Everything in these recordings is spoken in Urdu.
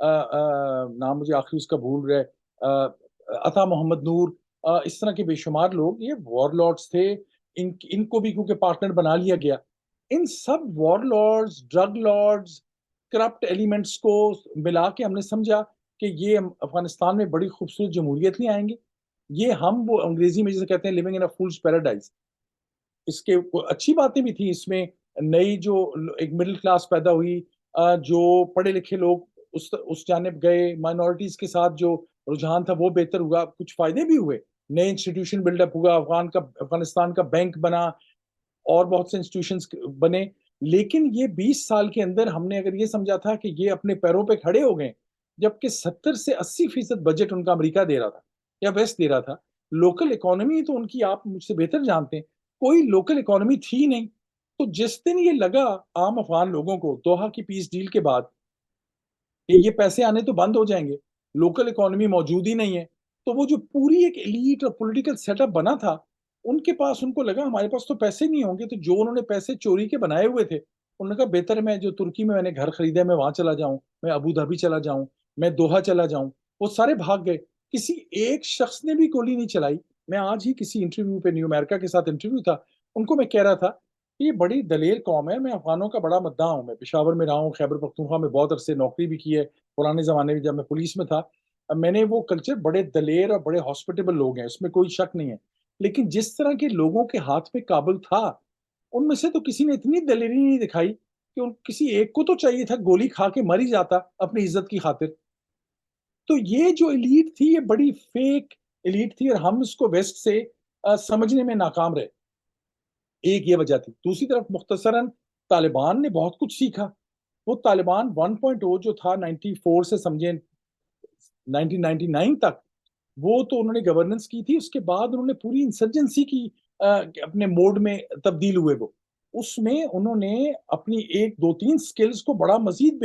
نام مجھے آخری اس کا بھول رہے، عطا محمد نور، اس طرح کے بے شمار لوگ یہ وار لارڈز تھے. ان کو بھی کیونکہ پارٹنر بنا لیا گیا. ان سب warlords, drug lords, corrupt elements کو ملا کے ہم نے سمجھا کہ یہ افغانستان میں بڑی خوبصورت جمہوریت نہیں آئیں گے. یہ ہم وہ انگریزی میں جسے کہتے ہیں living in a fool's paradise. اس کے اچھی باتیں بھی تھیں اس میں. نئی جو ایک مڈل کلاس پیدا ہوئی، جو پڑھے لکھے لوگ اس جانب گئے، مائنورٹیز کے ساتھ جو رجحان تھا وہ بہتر ہوا، کچھ فائدے بھی ہوئے. نئے انسٹیٹیوشن بلڈ اپ ہوا، افغانستان کا بینک بنا اور بہت سے انسٹیٹیوشنز بنے. لیکن یہ 20 سال کے اندر ہم نے اگر یہ سمجھا تھا کہ یہ اپنے پیروں پہ کھڑے ہو گئے، جبکہ 70 سے 80% بجٹ ان کا امریکہ دے رہا تھا یا ویسٹ دے رہا تھا. لوکل اکانومی تو ان کی آپ مجھ سے بہتر جانتے ہیں، کوئی لوکل اکانومی تھی نہیں. تو جس دن یہ لگا عام افغان لوگوں کو دوحہ کی پیس ڈیل کے بعد کہ یہ پیسے آنے تو بند ہو جائیں گے، لوکل اکانومی موجود ہی نہیں ہے، تو وہ جو پوری ایک ایلیٹ اور پولیٹیکل سیٹ اپ بنا تھا ان کے پاس، ان کو لگا ہمارے پاس تو پیسے نہیں ہوں گے. تو جو انہوں نے پیسے چوری کے بنائے ہوئے تھے انہوں نے کہا بہتر ہے میں جو ترکی میں نے گھر خریدا ہے میں وہاں چلا جاؤں، میں ابو دھابی چلا جاؤں، میں دوحہ چلا جاؤں. وہ سارے بھاگ گئے، کسی ایک شخص نے بھی گولی نہیں چلائی. میں آج ہی کسی انٹرویو پہ نیو امریکہ کے ساتھ انٹرویو تھا، ان کو میں کہہ رہا تھا کہ یہ بڑی دلیر قوم ہے. میں افغانوں کا بڑا مداح ہوں، میں پشاور میں رہا ہوں، خیبر پختونخوا میں بہت عرصے نوکری بھی کی ہے، پرانے زمانے میں جب میں پولیس میں تھا. میں نے وہ کلچر، بڑے دلیر اور بڑے ہاسپٹیبل لوگ ہیں، اس میں کوئی شک نہیں ہے. لیکن جس طرح کے لوگوں کے ہاتھ میں کابل تھا ان میں سے تو کسی نے اتنی دلیری نہیں دکھائی کہ کسی ایک کو تو چاہیے تھا گولی کھا کے مر ہی جاتا اپنی عزت کی خاطر. تو یہ جو ایلیٹ تھی یہ بڑی فیک ایلیٹ تھی اور ہم اس کو ویسٹ سے سمجھنے میں ناکام رہے. ایک یہ وجہ تھی. دوسری طرف مختصراً طالبان نے بہت کچھ سیکھا. وہ طالبان 1.0 جو تھا 94 سے سمجھیں 1999 تک، وہ تو انہوں نے گورننس کی تھی. اس کے بعد انہوں نے پوری انسرجنسی کی اپنے موڈ میں تبدیل ہوئے. وہ اس میں انہوں نے اپنی ایک دو تین سکلز کو بڑا مزید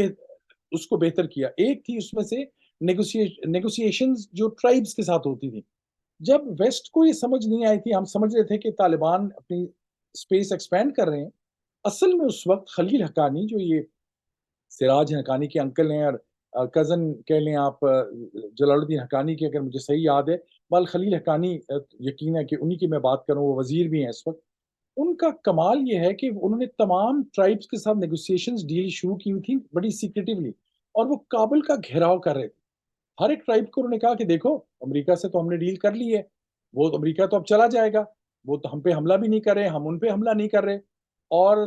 اس کو بہتر کیا. ایک تھی اس میں سے نیگوسیشنز جو ٹرائبز کے ساتھ ہوتی تھی. جب ویسٹ کو یہ سمجھ نہیں آئی تھی، ہم سمجھ رہے تھے کہ طالبان اپنی اسپیس ایکسپینڈ کر رہے ہیں. اصل میں اس وقت خلیل حقانی جو یہ سراج حقانی کے انکل ہیں اور کزن کہہ لیں آپ جلال الدین حقانی کے، اگر مجھے صحیح یاد ہے، بال خلیل حقانی یقین ہے کہ انہی کی میں بات کروں، وہ وزیر بھی ہیں اس وقت. ان کا کمال یہ ہے کہ انہوں نے تمام ٹرائبز کے ساتھ نیگوسیشنز ڈیل شروع کی ہوئی تھی بڑی سیکریٹیولی، اور وہ کابل کا گھیراؤ کر رہے تھے. ہر ایک ٹرائب کو انہوں نے کہا کہ دیکھو امریکہ سے تو ہم نے ڈیل کر لی ہے، وہ تو امریکہ تو اب چلا جائے گا، وہ تو ہم پہ حملہ بھی نہیں کر رہے، ہم ان پہ حملہ نہیں کر رہے، اور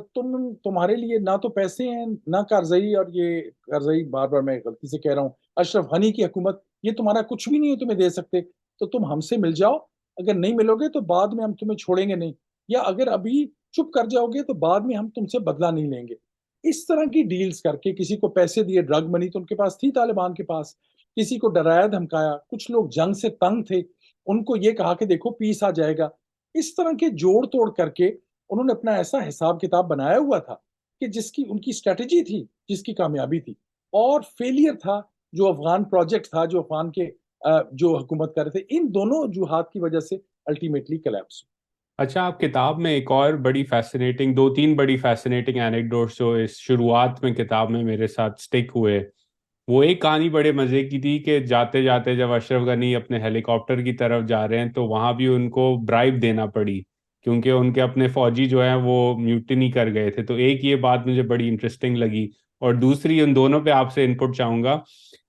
تمہارے لیے نہ تو پیسے ہیں نہ کارزئی. اور یہ کارزئی بار بار میں غلطی سے کہہ رہا ہوں، اشرف غنی کی حکومت، یہ تمہارا کچھ بھی نہیں ہے تمہیں دے سکتے. تو تم ہم سے مل جاؤ، اگر نہیں ملو گے تو بعد میں ہم تمہیں چھوڑیں گے نہیں، یا اگر ابھی چپ کر جاؤ گے تو بعد میں ہم تم سے بدلہ نہیں لیں گے. اس طرح کی ڈیلز کر کے کسی کو پیسے دیے، ڈرگ منی تو ان کے پاس تھی طالبان کے پاس، کسی کو ڈرایا دھمکایا. کچھ لوگ جنگ سے تنگ تھے، ان کو یہ کہا کہ دیکھو پیس آ جائے گا. اس طرح کے جوڑ توڑ کر کے انہوں نے اپنا ایسا حساب کتاب بنایا ہوا تھا کہ جس کی ان کی اسٹریٹجی تھی، جس کی کامیابی تھی، اور فیلئر تھا جو افغان پروجیکٹ تھا، جو افغان کے جو حکومت کر رہے تھے. ان دونوں وجوہات کی وجہ سے الٹیمیٹلی کلیپس. اچھا، آپ کتاب میں ایک اور بڑی فیسنیٹنگ، دو تین بڑی فیسنیٹنگ اینیکڈوٹس جو اس شروعات میں کتاب میں میرے ساتھ سٹک ہوئے، وہ ایک کہانی بڑے مزے کی تھی کہ جاتے جاتے جب اشرف غنی اپنے ہیلی کاپٹر کی طرف جا رہے ہیں تو وہاں بھی ان کو برائب دینا پڑی کیونکہ ان کے اپنے فوجی جو ہیں وہ میوٹنی کر گئے تھے. تو ایک یہ بات مجھے بڑی انٹرسٹنگ لگی. اور دوسری ان دونوں پہ آپ سے انپٹ چاہوں گا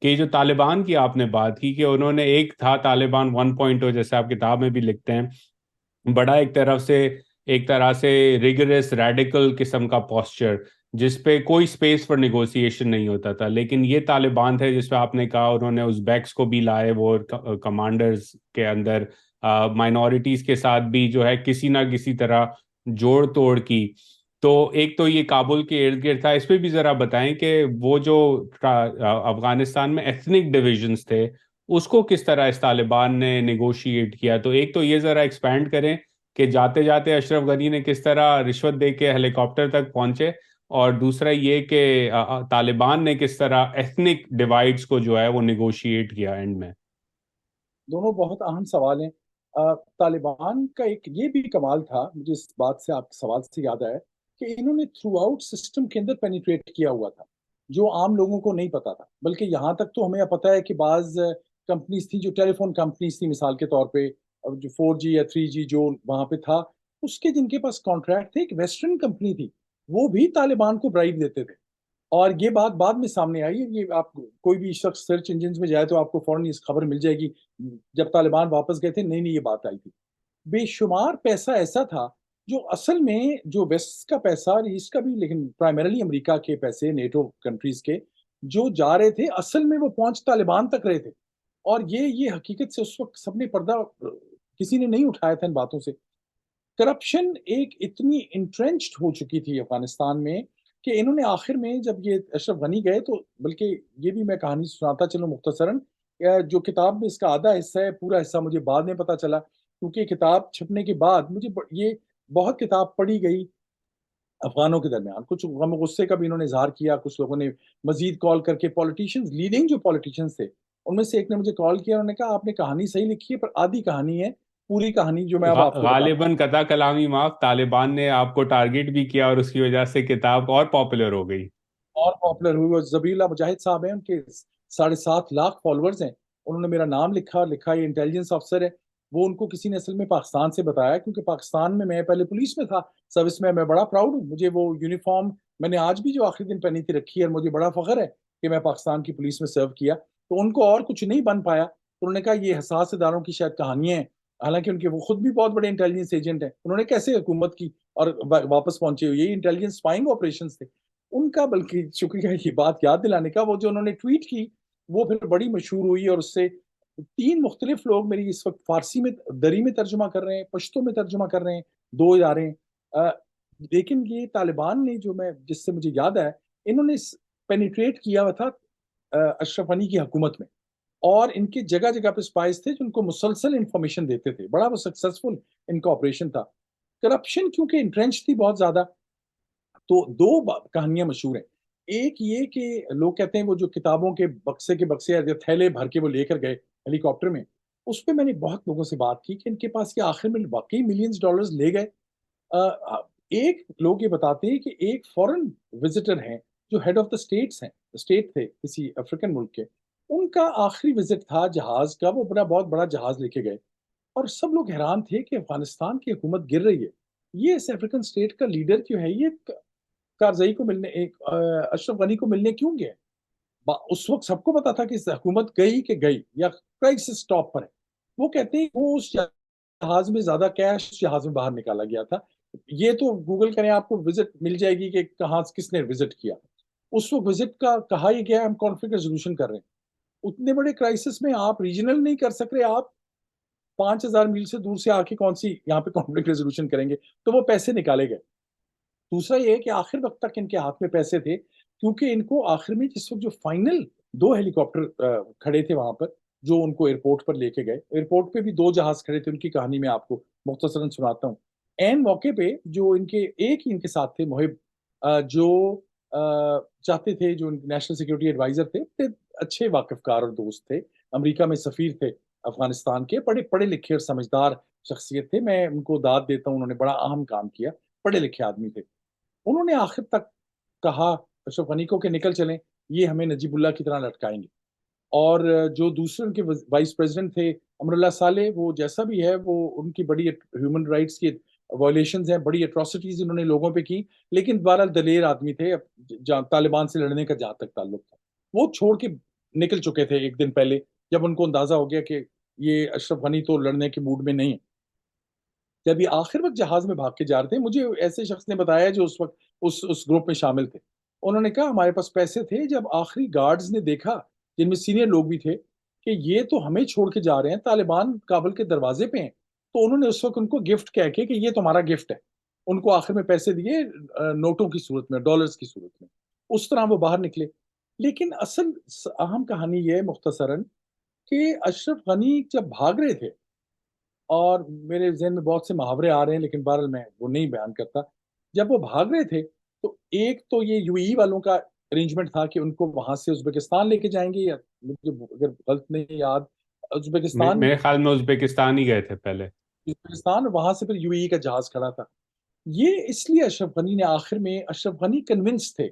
کہ جو طالبان کی آپ نے بات کی کہ انہوں نے، ایک تھا طالبان 1.0 جیسے آپ کتاب میں بھی لکھتے ہیں، بڑا ایک طرح سے ریگرس ریڈیکل قسم کا پوسچر جس پہ کوئی سپیس فار نیگوسیشن نہیں ہوتا تھا. لیکن یہ طالبان تھے جس پہ آپ نے کہا انہوں نے ازبیکس کو بھی لائے وہ کمانڈرز کے اندر، مائنورٹیز کے ساتھ بھی جو ہے کسی نہ کسی طرح جوڑ توڑ کی. تو ایک تو یہ کابل کے ارد گرد تھا، اس پہ بھی ذرا بتائیں کہ وہ جو افغانستان میں ایتھنک ڈویژنز تھے اس کو کس طرح اس طالبان نے نیگوشیٹ کیا. تو ایک تو یہ ذرا ایکسپینڈ کریں کہ جاتے جاتے اشرف غنی نے کس طرح رشوت دے کے ہیلی کاپٹر تک پہنچے، اور دوسرا یہ کہ طالبان نے کس طرح ایتھنک ڈیوائڈز کو جو ہے وہ نیگوشیٹ کیا اینڈ میں. دونوں بہت اہم سوال ہیں. طالبان کا ایک یہ بھی کمال تھا، مجھے اس بات سے آپ کے سوال سے یاد آیا کہ انہوں نے تھرو آؤٹ سسٹم کے اندر پینیٹریٹ کیا ہوا تھا. جو عام لوگوں کو نہیں پتا تھا، بلکہ یہاں تک تو ہمیں پتا ہے کہ بعض کمپنیز تھیں جو ٹیلی فون کمپنیز تھیں، مثال کے طور پہ جو 4G یا 3G جو وہاں پہ تھا، اس کے جن کے پاس کانٹریکٹ تھے، ایک ویسٹرن کمپنی تھی، وہ بھی طالبان کو برائب دیتے تھے. اور یہ بات بعد میں سامنے آئی. یہ آپ کوئی بھی شخص سرچ انجنز میں جائے تو آپ کو فوراً اس خبر مل جائے گی. جب طالبان واپس گئے تھے، نئی نئی یہ بات آئی تھی. بے شمار پیسہ ایسا تھا جو اصل میں جو ویسٹ کا پیسہ اور ایسٹ کا بھی، لیکن پرائمرلی امریکہ کے پیسے، نیٹو کنٹریز کے جو جا رہے تھے، اصل میں وہ پہنچ طالبان تک رہے تھے. اور یہ حقیقت سے اس وقت سب نے پردہ کسی نے نہیں اٹھایا تھا ان باتوں سے. کرپشن ایک اتنی انٹرنچڈ ہو چکی تھی افغانستان میں کہ انہوں نے آخر میں جب یہ اشرف غنی گئے تو، بلکہ یہ بھی میں کہانی سناتا چلوں مختصراً. جو کتاب میں اس کا آدھا حصہ ہے، پورا حصہ مجھے بعد میں پتا چلا، کیونکہ کتاب چھپنے کے بعد مجھے یہ بہت کتاب پڑھی گئی افغانوں کے درمیان. کچھ غم و غصے کا بھی انہوں نے اظہار کیا. کچھ لوگوں نے مزید کال کر کے، پولیٹیشینز، لیڈنگ جو پولیٹیشینز تھے ان میں سے ایک نے مجھے کال کیا. انہوں نے کہا آپ نے کہانی صحیح لکھی ہے، پر آدھی کہانی ہے، پوری کہانی جو میں اب آپ کو بتاتا ہوں. غالباً قطع کلامی معاف، طالبان نے آپ کو ٹارگٹ بھی کیا اور اس کی وجہ سے کتاب اور پاپولر ہو گئی. اور پاپولر ہوئی. وہ زبیح اللہ مجاہد صاحب ہیں، ان کے 7.5 لاکھ فالوورز ہیں. انہوں نے میرا نام لکھا، یہ انٹیلیجنس افسر ہے. وہ ان کو کسی نے اصل میں پاکستان سے بتایا، کیونکہ پاکستان میں میں پہلے پولیس میں تھا، سروس میں بڑا پراؤڈ ہوں. مجھے وہ یونیفارم میں نے آج بھی جو آخری دن پہنی تھی رکھی ہے، اور مجھے بڑا فخر ہے کہ میں پاکستان کی پولیس میں سرو کیا. تو ان کو اور کچھ نہیں بن پایا، تو انہوں نے کہا یہ حساس اداروں کی شاید کہانیاں ہیں. حالانکہ ان کے وہ خود بھی بہت بڑے انٹیلیجنس ایجنٹ ہیں. انہوں نے کیسے حکومت کی اور واپس پہنچے ہوئے، یہی انٹیلیجنس اسپائنگ آپریشنز تھے ان کا. بلکہ شکریہ یہ بات یاد دلانے کا. وہ جو انہوں نے ٹویٹ کی وہ پھر بڑی مشہور ہوئی، اور اس سے 3 مختلف لوگ میری اس وقت فارسی میں، دری میں ترجمہ کر رہے ہیں، پشتو میں ترجمہ کر رہے ہیں، 2 ادارے ہیں. لیکن یہ طالبان نے، جو میں جس سے مجھے یاد ہے، انہوں نے پینیٹریٹ کیا ہوا تھا اشرف غنی کی حکومت میں، اور ان کے جگہ جگہ پہ اسپائز تھے جو ان کو مسلسل انفارمیشن دیتے تھے. بڑا وہ سکسیسفل ان کا آپریشن تھا. کرپشن کیونکہ انٹرنچ تھی بہت زیادہ، تو 2 کہانیاں مشہور ہیں. ایک یہ کہ لوگ کہتے ہیں وہ جو کتابوں کے بکسے یا تھیلے بھر کے وہ لے کر گئے ہیلی کاپٹر میں، اس پہ میں نے بہت لوگوں سے بات کی کہ ان کے پاس کیا آخر میں واقعی ملینز ڈالرز لے گئے. ایک لوگ یہ بتاتے ہیں کہ ایک فورن وزٹر ہیں جو ہیڈ آف دا اسٹیٹس ہیں، اسٹیٹ تھے کسی افریقن ملک کے، ان کا آخری وزٹ تھا جہاز کا. وہ بہت بڑا جہاز لے کے گئے، اور سب لوگ حیران تھے کہ افغانستان کی حکومت گر رہی ہے، یہ اس افریقن اسٹیٹ کا لیڈر جو ہے یہ کارزئی کو ملنے، اشرف غنی کو ملنے کیوں گیا؟ اس وقت سب کو پتا تھا کہ حکومت گئی کہ گئی یا کرائسس ٹاپ پر ہے. وہ کہتے ہیں وہ اس جہاز میں زیادہ کیش جہاز میں باہر نکالا گیا تھا. یہ تو گوگل کریں آپ کو وزٹ مل جائے گی کہ کہاں کس نے وزٹ کیا. اس وقت وزٹ کا کہا یہ گیا ہم کانفلکٹ ریزولوشن کر رہے ہیں. اتنے بڑے کرائسس میں آپ ریجنل نہیں کر سک رہے، آپ 5,000 میل سے دور سے آ کے کون سی یہاں پہ کانفلکٹ ریزولوشن کریں گے؟ تو وہ پیسے نکالے گئے. دوسرا یہ کہ آخر وقت تک ان کے ہاتھ میں پیسے تھے، کیونکہ ان کو آخر میں جس وقت جو فائنل 2 ہیلی کاپٹر کھڑے تھے وہاں پر جو ان کو ایئرپورٹ پر لے کے گئے، ایئرپورٹ پہ بھی 2 جہاز کھڑے تھے. ان کی کہانی میں آپ کو مختصراً سناتا ہوں. این موقع پہ جو ان کے ایک ہی ان کے ساتھ تھے محب، جو چاہتے تھے، جو نیشنل سیکورٹی ایڈوائزر تھے، اچھے واقف کار اور دوست تھے، امریکہ میں سفیر تھے افغانستان کے، بڑے پڑھے لکھے اور سمجھدار شخصیت تھے. میں ان کو داد دیتا ہوں، انہوں نے بڑا اہم کام کیا، پڑھے لکھے آدمی تھے. انہوں نے آخر تک کہا اشرف غنی کو کہ نکل چلیں، یہ ہمیں نجیب اللہ کی طرح لٹکائیں گے. اور جو دوسرے ان کے وائس پریزیڈنٹ تھے امر اللہ صالح، وہ جیسا بھی ہے، وہ ان کی بڑی ہیومن رائٹس کی وائلیشنز ہیں، بڑی اٹراسٹیز انہوں نے لوگوں پہ کی. لیکن بہرحال دلیر آدمی تھے، طالبان سے لڑنے کا جہاں تک تعلق تھا وہ چھوڑ کے نکل چکے تھے ایک دن پہلے، جب ان کو اندازہ ہو گیا کہ یہ اشرف غنی تو لڑنے کے موڈ میں نہیں ہے. جب یہ آخر وقت جہاز میں بھاگ کے جا رہے تھے، مجھے ایسے شخص نے بتایا جو اس وقت اس گروپ میں شامل تھے. انہوں نے کہا ہمارے پاس پیسے تھے. جب آخری گارڈز نے دیکھا، جن میں سینئر لوگ بھی تھے، کہ یہ تو ہمیں چھوڑ کے جا رہے ہیں، طالبان کابل کے دروازے پہ ہیں، تو انہوں نے اس وقت ان کو گفٹ کہہ کے کہ یہ تمہارا گفٹ ہے، ان کو آخر میں پیسے دیے، نوٹوں کی صورت میں، ڈالرز کی صورت میں. اس طرح وہ باہر نکلے. لیکن اصل اہم کہانی یہ مختصراً کہ اشرف غنی جب بھاگ رہے تھے، اور میرے ذہن میں بہت سے محاورے آ رہے ہیں لیکن بہرحال میں وہ نہیں بیان کرتا. جب وہ بھاگ رہے تھے تو ایک تو یہ یو ای والوں کا ارینجمنٹ تھا کہ ان کو وہاں سے ازبکستان لے کے جائیں گے، یا مجھے اگر غلط نہیں یاد، ازبکستان میرے خیال میں ازبیکستان ہی گئے تھے پہلے. ازبکستان وہاں سے پھر یو ای کا جہاز کھڑا تھا. یہ اس لیے اشرف غنی نے آخر میں، اشرف غنی کنونس تھے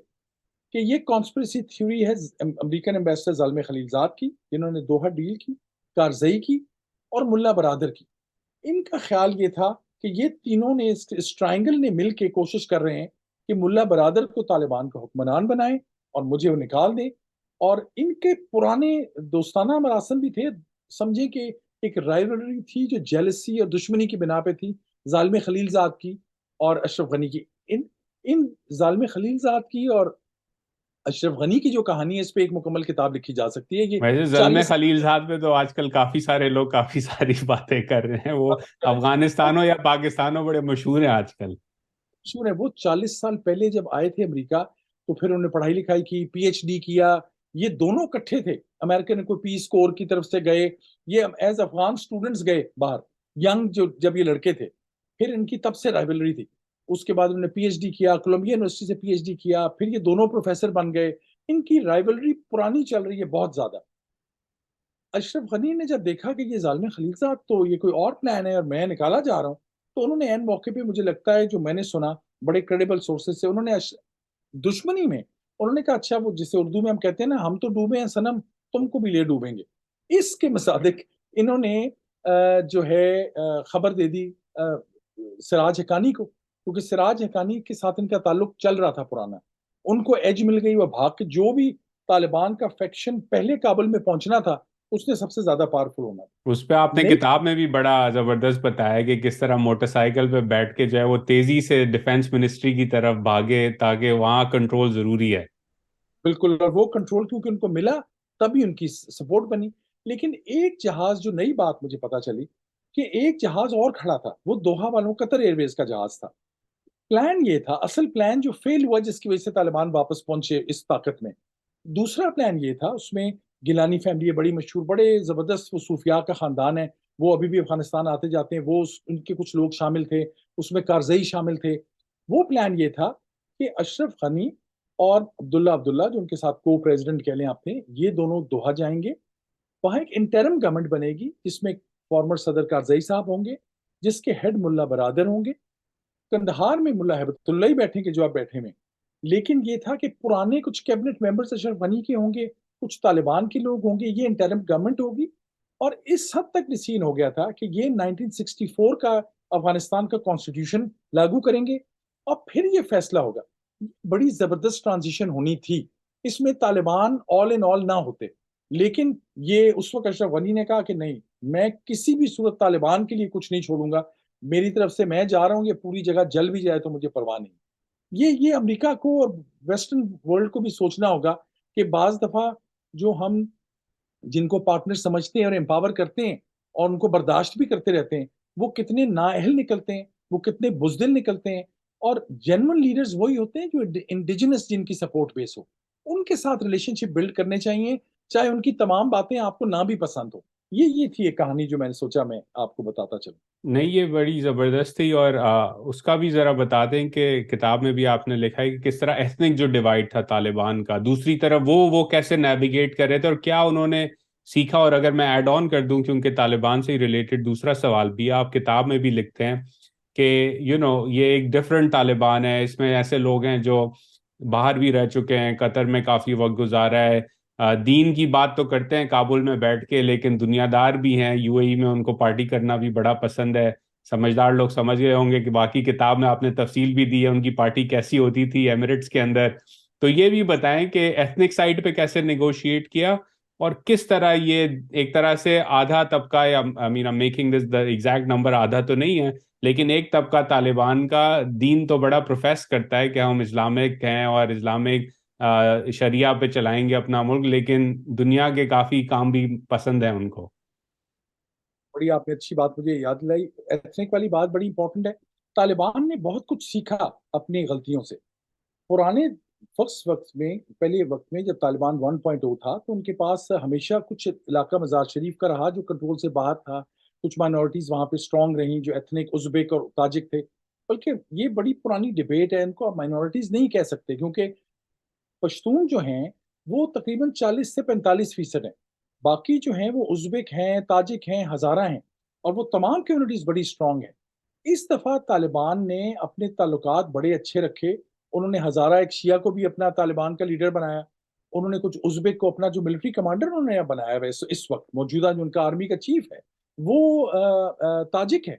کہ یہ کانسپریسی تھیوری ہے امریکن ایمبیسڈر زلمے خلیلزاد کی، جنہوں نے دوحہ ڈیل کی، کارزئی کی اور ملا برادر کی۔ ان کا خیال یہ تھا کہ یہ تینوں نے اس ٹرائنگل نے مل کے کوشش کر رہے ہیں کہ ملا برادر کو طالبان کا حکمران بنائیں اور مجھے وہ نکال دیں، اور ان کے پرانے دوستانہ مراسم بھی تھے۔ سمجھیں کہ ایک رائیولری تھی جو جیلسی اور دشمنی کی بنا پہ تھی، ظالم خلیلزاد کی اور اشرف غنی کی۔ ان ظالم خلیلزاد کی اور اشرف غنی کی جو کہانی ہے، اس پہ ایک مکمل کتاب لکھی جا سکتی ہے۔ یہ ویسے زلمے 40 خلیل صاحب پہ تو آج کل کافی سارے لوگ کافی ساری باتیں کر رہے ہیں، وہ افغانستانوں یا پاکستانوں بڑے مشہور ہیں آج کل۔ مشہور ہے، وہ 40 سال پہلے جب آئے تھے امریکا تو پھر انہوں نے پڑھائی لکھائی کی، پی ایچ ڈی کیا۔ یہ دونوں کٹھے تھے، امریکن کوئی پیس کور کی طرف سے گئے، یہ ایز افغان اسٹوڈنٹس گئے باہر، ینگ جب یہ لڑکے تھے، پھر ان کی تب سے رائیولری تھی۔ اس کے بعد انہوں نے پی ایچ ڈی کیا، کولمبیا یونیورسٹی سے پی ایچ ڈی کیا، پھر یہ دونوں پروفیسر بن گئے۔ ان کی رائیولری پرانی چل رہی ہے بہت زیادہ۔ اشرف غنی نے جب دیکھا کہ یہ ظالم خلیلزاد تو یہ کوئی اور پلان ہے اور میں نکالا جا رہا ہوں، تو انہوں نے این موقع پہ، مجھے لگتا ہے جو میں نے سنا بڑے کریڈیبل سورسز سے، انہوں نے دشمنی میں انہوں نے کہا اچھا، وہ جسے اردو میں ہم کہتے ہیں نا، ہم تو ڈوبے ہیں صنم، تم کو بھی لے ڈوبیں گے۔ اس کے مصادق انہوں نے جو ہے خبر دے دی سراج حقانی کو، کیونکہ سراج حقانی کے ساتھ ان کا تعلق چل رہا تھا پرانا۔ ان کو ایج مل گئی، وہ بھاگ کے، جو بھی طالبان کا فیکشن پہلے کابل میں پہنچنا تھا، اس نے سب سے زیادہ پاورفل ہونا تھا۔ اس پہ آپ نے نئی کتاب میں بھی بڑا زبردست بتایا کہ کس طرح موٹر سائیکل پہ بیٹھ کے جو ہے وہ تیزی سے ڈیفenس منسٹری کی طرف بھاگے تاکہ وہاں کنٹرول ضروری ہے۔ بالکل، اور وہ کنٹرول کیونکہ ان کو ملا تبھی ان کی سپورٹ بنی۔ لیکن ایک جہاز، جو نئی بات مجھے پتا چلی کہ ایک جہاز اور کھڑا تھا، وہ دوحہ والوں قطر ایئر ویز کا جہاز تھا۔ پلان یہ تھا، اصل پلان جو فیل ہوا، جس کی وجہ سے طالبان واپس پہنچے اس طاقت میں، دوسرا پلان یہ تھا، اس میں گیلانی فیملی ہے بڑی مشہور، بڑے زبردست، وہ صوفیاء کا خاندان ہے، وہ ابھی بھی افغانستان آتے جاتے ہیں، وہ ان کے کچھ لوگ شامل تھے، اس میں کارزئی شامل تھے۔ وہ پلان یہ تھا کہ اشرف غنی اور عبداللہ جو ان کے ساتھ کو پریزیڈنٹ کہہ لیں آپ تھے، یہ دونوں دوحہ جائیں گے، وہاں ایک انٹرم گورنمنٹ بنے گی جس میں فارمر صدر کارزئی صاحب ہوں گے، جس کے ہیڈ ملا برادر ہوں گے، کندہار میں ملا ہیبت اللہ ہی بیٹھیں گے جو آپ بیٹھے میں۔ لیکن یہ تھا کہ پرانے کچھ کیبنٹ ممبرز اشرف غنی کے ہوں گے، کچھ طالبان کے لوگ ہوں گے، یہ انٹرم گورنمنٹ ہوگی۔ اور اس حد تک نسین ہو گیا تھا کہ یہ 1964 کا افغانستان کا کانسٹیٹیوشن لاگو کریں گے اور پھر یہ فیصلہ ہوگا۔ بڑی زبردست ٹرانزیشن ہونی تھی، اس میں طالبان آل ان آل نہ ہوتے، لیکن یہ اس وقت اشرف غنی نے کہا کہ نہیں، میں کسی بھی صورت طالبان کے لیے کچھ نہیں چھوڑوں گا، میری طرف سے میں جا رہا ہوں، یہ پوری جگہ جل بھی جائے تو مجھے پرواہ نہیں۔ یہ امریکہ کو اور ویسٹرن ورلڈ کو بھی سوچنا ہوگا کہ بعض دفعہ جو ہم جن کو پارٹنر سمجھتے ہیں اور امپاور کرتے ہیں اور ان کو برداشت بھی کرتے رہتے ہیں، وہ کتنے نااہل نکلتے ہیں، وہ کتنے بزدل نکلتے ہیں۔ اور جنرل لیڈرز وہی ہوتے ہیں جو انڈیجنس، جن کی سپورٹ بیس ہو، ان کے ساتھ ریلیشن شپ بلڈ کرنے چاہیے، چاہے ان کی تمام باتیں آپ کو نہ بھی پسند ہو۔ یہ تھی ایک کہانی جو میں نے سوچا میں آپ کو بتاتا چلوں۔ نہیں، یہ بڑی زبردست تھی، اور اس کا بھی ذرا بتا دیں کہ کتاب میں بھی آپ نے لکھا ہے کہ کس طرح ایتھنک جو ڈیوائڈ تھا طالبان کا، دوسری طرف وہ کیسے نیویگیٹ کر رہے تھے اور کیا انہوں نے سیکھا۔ اور اگر میں ایڈ آن کر دوں، کیونکہ طالبان سے ہی ریلیٹڈ دوسرا سوال بھی آپ کتاب میں بھی لکھتے ہیں کہ یہ ایک ڈفرینٹ طالبان ہے، اس میں ایسے لوگ ہیں جو باہر بھی رہ چکے ہیں، قطر میں کافی وقت گزارا ہے، دین کی بات تو کرتے ہیں کابل میں بیٹھ کے، لیکن دنیا دار بھی ہیں، یو اے ای میں ان کو پارٹی کرنا بھی بڑا پسند ہے۔ سمجھدار لوگ سمجھ گئے ہوں گے کہ باقی کتاب میں آپ نے تفصیل بھی دی ہے ان کی پارٹی کیسی ہوتی تھی ایمریٹس کے اندر۔ تو یہ بھی بتائیں کہ ایتھنک سائڈ پہ کیسے نیگوشیٹ کیا، اور کس طرح یہ ایک طرح سے آدھا طبقہ، یا making this the exact number, آدھا تو نہیں ہے لیکن ایک طبقہ طالبان کا دین تو بڑا پروفیس کرتا ہے کہ ہم اسلامک ہیں اور اسلامک شریعہ پہ چلائیں گے اپنا ملک، لیکن دنیا کے کافی کام بھی پسند ہیں ان کو۔ بڑی آپ نے اچھی بات مجھے یاد دلائی، ایتھنک والی بات بڑی امپورٹنٹ ہے۔ طالبان نے بہت کچھ سیکھا اپنی غلطیوں سے۔ پرانے وقت میں، پہلے وقت میں جب طالبان 1.0 تھا، تو ان کے پاس ہمیشہ کچھ علاقہ مزار شریف کا رہا جو کنٹرول سے باہر تھا، کچھ مائنورٹیز وہاں پہ اسٹرانگ رہیں جو ایتھنک ازبیک اور تاجک تھے۔ بلکہ یہ بڑی پرانی ڈیبیٹ ہے، ان کو آپ مائنورٹیز نہیں کہہ سکتے، کیونکہ پشتون جو ہیں وہ تقریباً 40 سے 45% ہیں، باقی جو ہیں وہ ازبک ہیں، تاجک ہیں، ہزارہ ہیں، اور وہ تمام کمیونٹیز بڑی اسٹرانگ ہیں۔ اس دفعہ طالبان نے اپنے تعلقات بڑے اچھے رکھے انہوں نے ہزارہ ایک شیعہ کو بھی اپنا طالبان کا لیڈر بنایا. انہوں نے کچھ ازبک کو اپنا جو ملٹری کمانڈر انہوں نے بنایا ہے اس وقت موجودہ جو ان کا آرمی کا چیف ہے وہ تاجک ہے.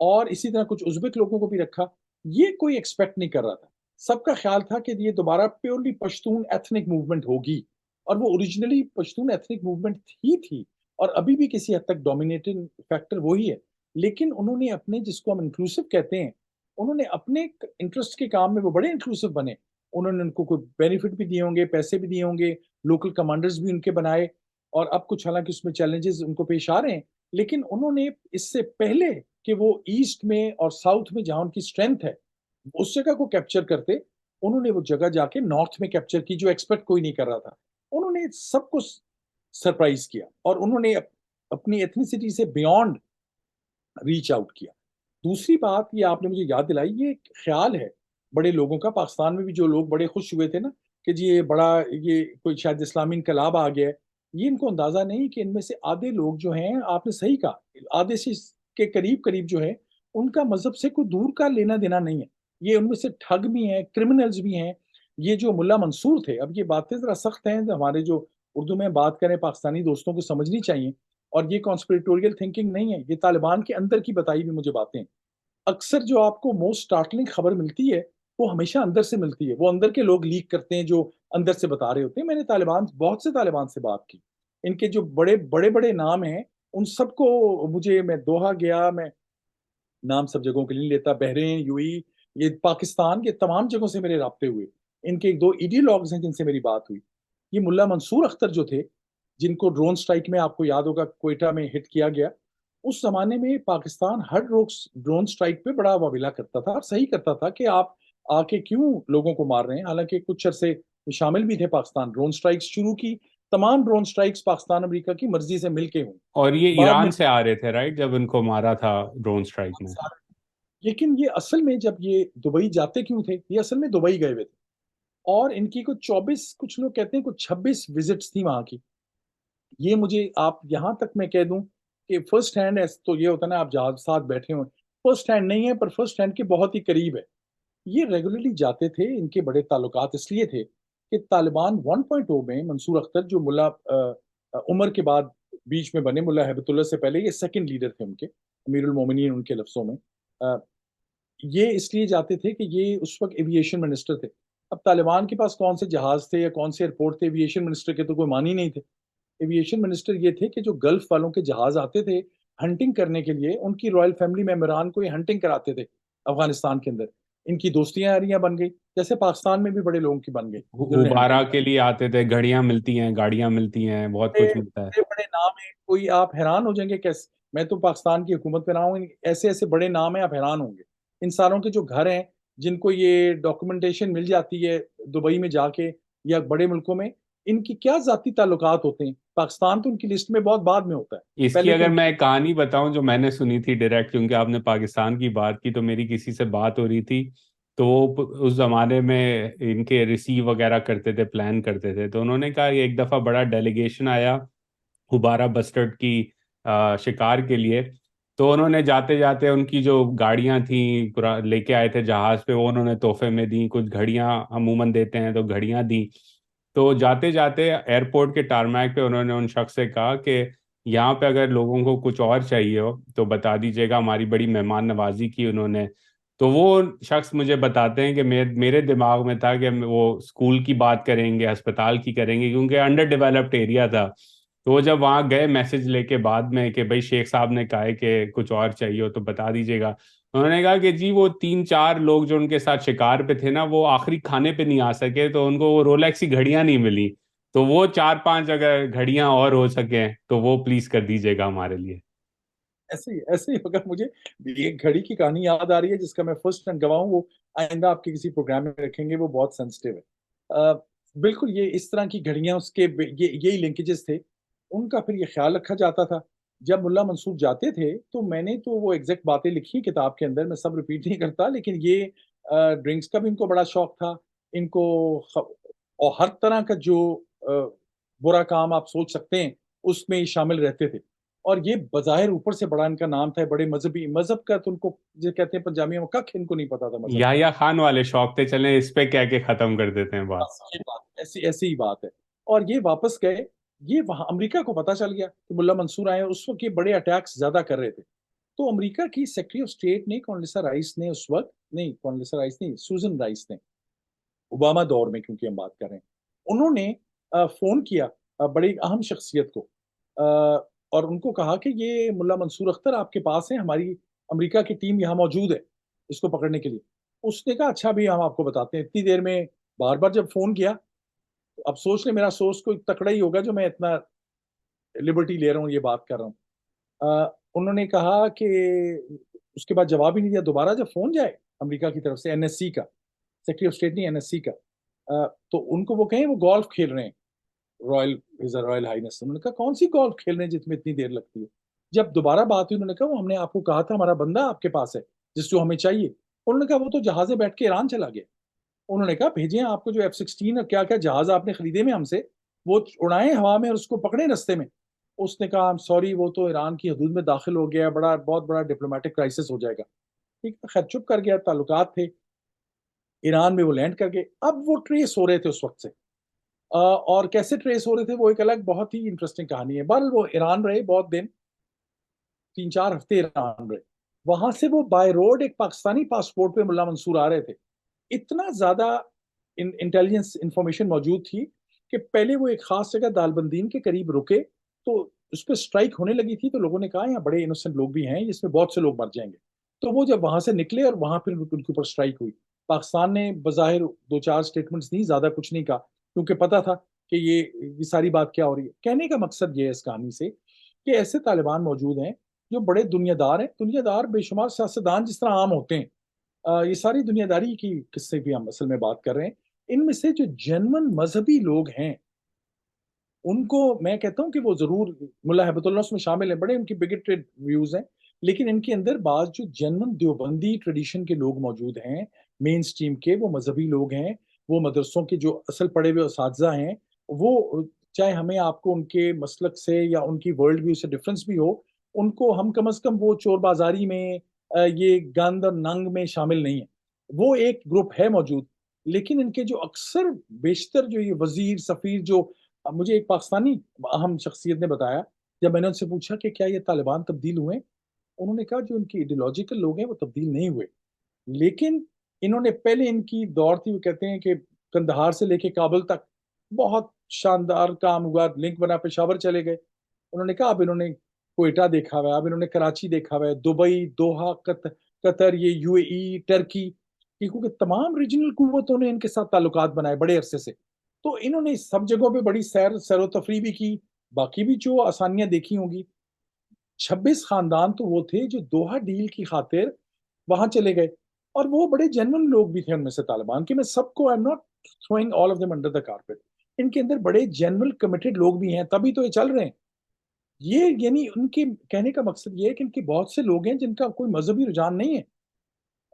اور اسی طرح کچھ ازبک لوگوں کو بھی رکھا. یہ کوئی ایکسپیکٹ نہیں کر رہا تھا. سب کا خیال تھا کہ یہ دوبارہ پیورلی پشتون ایتھنک موومنٹ ہوگی, اور وہ اوریجنلی پشتون ایتھنک موومنٹ ہی تھی, اور ابھی بھی کسی حد تک ڈومینیٹنگ فیکٹر وہی ہے. لیکن انہوں نے اپنے, جس کو ہم انکلوسو کہتے ہیں, انہوں نے اپنے انٹرسٹ کے کام میں وہ بڑے انکلوسو بنے. انہوں نے ان کو کوئی بینیفٹ بھی دیے ہوں گے, پیسے بھی دیے ہوں گے, لوکل کمانڈرز بھی ان کے بنائے, اور اب کچھ حالانکہ اس میں چیلنجز ان کو پیش آ رہے ہیں, لیکن انہوں نے اس سے پہلے کہ وہ ایسٹ میں اور ساؤتھ میں جہاں ان کی اسٹرینتھ ہے اس جگہ کو کیپچر کرتے, انہوں نے وہ جگہ جا کے نارتھ میں کیپچر کی جو ایکسپیکٹ کوئی نہیں کر رہا تھا. انہوں نے سب کو سرپرائز کیا, اور انہوں نے اپنی ایتھنیسٹی سے بیونڈ ریچ آؤٹ کیا. دوسری بات یہ آپ نے مجھے یاد دلائی, یہ ایک خیال ہے بڑے لوگوں کا, پاکستان میں بھی جو لوگ بڑے خوش ہوئے تھے نا کہ جی یہ بڑا, یہ کوئی شاید اسلامی انقلاب آ گیا ہے, یہ ان کو اندازہ نہیں کہ ان میں سے آدھے لوگ جو ہیں, آپ نے صحیح کہا, آدھے سے کے قریب قریب جو ہے ان کا مذہب سے کوئی دور کا لینا دینا نہیں ہے. یہ ان میں سے ٹھگ بھی ہیں, کرمنلز بھی ہیں. یہ جو ملا منصور تھے, اب یہ باتیں ذرا سخت ہیں, ہمارے جو اردو میں بات کریں پاکستانی دوستوں کو سمجھنی چاہیے, اور یہ کانسپریٹوریل تھنکنگ نہیں ہے, یہ طالبان کے اندر کی بتائی بھی مجھے باتیں. اکثر جو آپ کو موسٹ اسٹارٹلنگ خبر ملتی ہے وہ ہمیشہ اندر سے ملتی ہے, وہ اندر کے لوگ لیک کرتے ہیں جو اندر سے بتا رہے ہوتے ہیں. میں نے بہت سے طالبان سے بات کی, ان کے جو بڑے بڑے بڑے نام ہیں ان سب کو مجھے, میں دوحہ گیا, میں نام سب جگہوں کے لیے لیتا, بحرین, یو ای, یہ پاکستان, یہ تمام جگہوں سے میرے رابطے ہوئے. ان کے ایک دو ایڈیولوگز ہیں جن سے میری بات ہوئی. یہ ملا منصور اختر جو تھے, جن کو ڈرون سٹرائک میں آپ کو یاد ہوگا کوئٹہ میں ہٹ کیا گیا, اس زمانے میں پاکستان ہر ڈرون سٹرائک پہ بڑا واویلا کرتا تھا اور صحیح کرتا تھا کہ آپ آ کے کیوں لوگوں کو مار رہے ہیں. حالانکہ کچھ عرصے شامل بھی تھے پاکستان, ڈرون سٹرائکس شروع کی, تمام ڈرون سٹرائکس پاکستان امریکہ کی مرضی سے مل کے ہوں. اور یہ بعد میں ایران سے آ رہے تھے رائٹ, جب ان کو مارا تھا ڈرون سٹرائک میں. لیکن یہ اصل میں جب یہ دبئی جاتے کیوں تھے, یہ اصل میں دبئی گئے ہوئے تھے, اور ان کی کچھ 24, کچھ لوگ کہتے ہیں کچھ 26 وزٹس تھی وہاں کی. یہ مجھے, آپ یہاں تک میں کہہ دوں کہ فرسٹ ہینڈ تو یہ ہوتا ہے نا, آپ جہاز ساتھ بیٹھے ہوں, فرسٹ ہینڈ نہیں ہے پر فرسٹ ہینڈ کے بہت ہی قریب ہے. یہ ریگولرلی جاتے تھے, ان کے بڑے تعلقات اس لیے تھے کہ طالبان 1.0 میں منصور اختر جو ملا عمر کے بعد بیچ میں بنے, ملا ہیبت اللہ سے پہلے یہ سیکنڈ لیڈر تھے ان کے, امیر المومنین ان کے لفظوں میں, یہ اس لیے جاتے تھے کہ یہ اس وقت ایویشن منسٹر تھے. اب طالبان کے پاس کون سے جہاز تھے یا کون سے ایئرپورٹ تھے, ایویشن منسٹر کے تو کوئی معنی نہیں تھے. ایویشن منسٹر یہ تھے کہ جو گلف والوں کے جہاز آتے تھے ہنٹنگ کرنے کے لیے, ان کی رائل فیملی ممبران کو یہ ہنٹنگ کراتے تھے افغانستان کے اندر. ان کی دوستیاں یاریاں بن گئی, جیسے پاکستان میں بھی بڑے لوگوں کی بن گئی جنہوں نے غبارہ ہنٹنگ کے لیے آتے تھے, گھڑیاں ملتی ہیں, گاڑیاں ملتی ہیں, بہت کچھ ملتا ہے. بڑے بڑے نام ہیں, کوئی آپ حیران ہو جائیں گے کیسے, میں تو پاکستان کی حکومت میں رہا ہوں, ایسے ایسے بڑے نام ہیں آپ حیران ہوں گے. ان ساروں کے جو گھر ہیں, جن کو یہ ڈاکومنٹیشن مل جاتی ہے دبئی میں جا کے یا بڑے ملکوں میں, ان کی کیا ذاتی تعلقات ہوتے ہیں. پاکستان تو ان کی لسٹ میں بہت بعد میں ہوتا ہے, اس کی پہلے تو اگر ان میں ایک کہانی بتاؤں جو میں نے سنی تھی ڈائریکٹ, کیونکہ آپ نے پاکستان کی بات کی, تو میری کسی سے بات ہو رہی تھی, تو وہ اس زمانے میں ان کے ریسیو وغیرہ کرتے تھے, پلان کرتے تھے, تو انہوں نے کہا ایک دفعہ بڑا ڈیلیگیشن آیا غبارہ بسٹرڈ کی شکار کے لیے. تو انہوں نے جاتے جاتے ان کی جو گاڑیاں تھیں لے کے آئے تھے جہاز پہ, وہ انہوں نے تحفے میں دیں. کچھ گھڑیاں عموماً دیتے ہیں, تو گھڑیاں دیں. تو جاتے جاتے ایئرپورٹ کے ٹارمیک پہ انہوں نے ان شخص سے کہا کہ یہاں پہ اگر لوگوں کو کچھ اور چاہیے ہو تو بتا دیجیے گا, ہماری بڑی مہمان نوازی کی انہوں نے. تو وہ شخص مجھے بتاتے ہیں کہ میرے دماغ میں تھا کہ وہ اسکول کی بات کریں گے, ہسپتال کی کریں گے, کیونکہ انڈر ڈیولپڈ ایریا تھا. تو وہ جب وہاں گئے میسج لے کے بعد میں کہ بھائی شیخ صاحب نے کہا ہے کہ کچھ اور چاہیے ہو تو بتا دیجیے گا, انہوں نے کہا کہ جی وہ 3-4 لوگ جو ان کے ساتھ شکار پہ تھے نا, وہ آخری کھانے پہ نہیں آ سکے, تو ان کو وہ رولیکس کی گھڑیاں نہیں ملی. تو وہ 4-5 اگر گھڑیاں اور ہو سکیں تو وہ پلیز کر دیجیے گا ہمارے لیے. ایسے ہی ہوگا. مجھے ایک گھڑی کی کہانی یاد آ رہی ہے جس کا میں فرسٹ ہینڈ گواہ ہوں, وہ آئندہ آپ کے کسی پروگرام میں رکھیں گے, وہ بہت سینسٹیو ہے. بالکل یہ اس طرح کی گھڑیاں, اس کے یہی لنکیجز تھے ان کا. پھر یہ خیال رکھا جاتا تھا جب ملا منصور جاتے تھے, تو میں نے تو وہ ایگزیکٹ باتیں لکھی کتاب کے اندر, میں سب ریپیٹ نہیں کرتا, لیکن یہ ڈرنکس کا بھی ان کو بڑا شوق تھا. ان کو اور ہر طرح کا جو برا کام آپ سوچ سکتے ہیں اس میں شامل رہتے تھے. اور یہ بظاہر اوپر سے بڑا ان کا نام تھا، بڑے مذہبی، مذہب کا تو ان کو جو کہتے ہیں پنجابی میں کخ ان کو نہیں پتا تھا مذہب کا. یا خان والے شوق تھے، چلیں اس پہ کہہ کے ختم کر دیتے ہیں بات. بس یہ بات ایسی ایسی ہی بات ہے. اور یہ واپس گئے. یہ وہاں امریکہ کو پتا چل گیا کہ ملا منصور آئے، اس وقت یہ بڑے اٹیکس زیادہ کر رہے تھے. تو امریکہ کی سیکرٹری آف اسٹیٹ نے، کونڈیسا رائس نے اس وقت، نہیں کونڈیسا رائس نہیں، سوزن رائس نے، اوباما دور میں کیونکہ ہم بات کر رہے ہیں، انہوں نے فون کیا بڑی اہم شخصیت کو، اور ان کو کہا کہ یہ ملا منصور اختر آپ کے پاس ہیں، ہماری امریکہ کی ٹیم یہاں موجود ہے اس کو پکڑنے کے لیے. اس نے کہا اچھا بھی ہم آپ کو بتاتے ہیں. اتنی دیر میں بار بار جب فون کیا، اب سوچ لیں میرا سوچ کوئی تکڑا ہی ہوگا جو میں اتنا لبرٹی لے رہا ہوں، یہ بات کر رہا ہوں. انہوں نے کہا کہ اس کے بعد جواب ہی نہیں دیا. دوبارہ جب فون جائے امریکہ کی طرف سے، این ایس سی کا، سیکرٹری آف اسٹیٹ نہیں، این ایس سی کا، تو ان کو وہ کہیں وہ گولف کھیل رہے ہیں، رائل ہائنس. انہوں نے کہا کون سی گولف کھیل رہے ہیں جس میں اتنی دیر لگتی ہے. جب دوبارہ بات ہوئی، انہوں نے کہا وہ ہم نے آپ کو کہا تھا ہمارا بندہ آپ کے پاس ہے جس کو ہمیں چاہیے. انہوں نے کہا وہ تو جہازیں بیٹھ کے ایران چلا گیا. انہوں نے کہا بھیجیں آپ کو جو F-16 اور کیا کیا جہاز آپ نے خریدے میں ہم سے، وہ اڑائیں ہوا میں اور اس کو پکڑیں رستے میں. اس نے کہا سوری وہ تو ایران کی حدود میں داخل ہو گیا، بہت بڑا ڈپلومیٹک کرائسس ہو جائے گا. ٹھیک ہے، خیر چپ کر گیا. تعلقات تھے ایران میں، وہ لینڈ کر گئے. اب وہ ٹریس ہو رہے تھے اس وقت سے، اور کیسے ٹریس ہو رہے تھے وہ ایک الگ بہت ہی انٹرسٹنگ کہانی ہے. بہرحال وہ ایران رہے بہت دن، 3-4 ہفتے ایران رہے. وہاں سے وہ بائی روڈ ایک پاکستانی پاسپورٹ پہ ملا منصور آ رہے تھے. اتنا زیادہ انٹیلیجنس انفارمیشن موجود تھی کہ پہلے وہ ایک خاص جگہ دالبندین کے قریب رکے تو اس پہ سٹرائک ہونے لگی تھی. تو لوگوں نے کہا یہاں بڑے انوسنٹ لوگ بھی ہیں، جس میں بہت سے لوگ مر جائیں گے. تو وہ جب وہاں سے نکلے اور وہاں پھر ان کے اوپر سٹرائک ہوئی. پاکستان نے بظاہر 2-4 سٹیٹمنٹس دی، زیادہ کچھ نہیں کہا کیونکہ پتا تھا کہ یہ ساری بات کیا ہو رہی ہے. کہنے کا مقصد یہ ہے اس کہانی سے کہ ایسے طالبان موجود ہیں جو بڑے دنیا دار ہیں. دنیا دار بے شمار سیاستدان جس طرح عام ہوتے ہیں، یہ ساری دنیا داری کی قصے بھی ہم اصل میں بات کر رہے ہیں. ان میں سے جو جنون مذہبی لوگ ہیں ان کو میں کہتا ہوں کہ وہ ضرور ملا ہیبت اللہ اس میں شامل ہیں، بڑے ان کی بگیٹڈ ویوز ہیں، لیکن ان کے اندر بعض جو جنون دیوبندی ٹریڈیشن کے لوگ موجود ہیں، مین سٹریم کے، وہ مذہبی لوگ ہیں، وہ مدرسوں کے جو اصل پڑھے ہوئے اساتذہ ہیں، وہ چاہے ہمیں آپ کو ان کے مسلک سے یا ان کی ورلڈ ویو سے ڈفرنس بھی ہو، ان کو ہم کم از کم وہ چور بازاری میں، یہ گند اور ننگ میں شامل نہیں ہیں. وہ ایک گروپ ہے موجود. لیکن ان کے جو اکثر بیشتر جو یہ وزیر سفیر، جو مجھے ایک پاکستانی اہم شخصیت نے بتایا جب میں نے ان سے پوچھا کہ کیا یہ طالبان تبدیل ہوئے، انہوں نے کہا جو ان کی ایڈیولوجیکل لوگ ہیں وہ تبدیل نہیں ہوئے، لیکن انہوں نے پہلے ان کی دور تھی، وہ کہتے ہیں کہ کندہار سے لے کے کابل تک بہت شاندار کام ہوا، لنک بنا، پشاور چلے گئے. انہوں نے کہا اب انہوں نے کوئٹہ دیکھا ہوا ہے، اب انہوں نے کراچی دیکھا ہوا ہے، دبئی، دوحہ، قطر، یہ یو اے ای، ٹرکی، کیونکہ تمام ریجنل قوتوں نے ان کے ساتھ تعلقات بنائے بڑے عرصے سے. تو انہوں نے سب جگہوں پہ بڑی سیر و تفریح بھی کی، باقی بھی جو آسانیاں دیکھی ہوں گی. 26 خاندان تو وہ تھے جو دوحہ ڈیل کی خاطر وہاں چلے گئے، اور وہ بڑے جنون لوگ بھی تھے ان میں سے طالبان کے. میں سب کو I'm not throwing all of them under the carpet. ان کے اندر بڑے جنرل کمیٹڈ لوگ بھی ہیں، تبھی تو یہ چل رہے ہیں. یہ یعنی ان کے کہنے کا مقصد یہ ہے کہ ان کے بہت سے لوگ ہیں جن کا کوئی مذہبی رجحان نہیں ہے.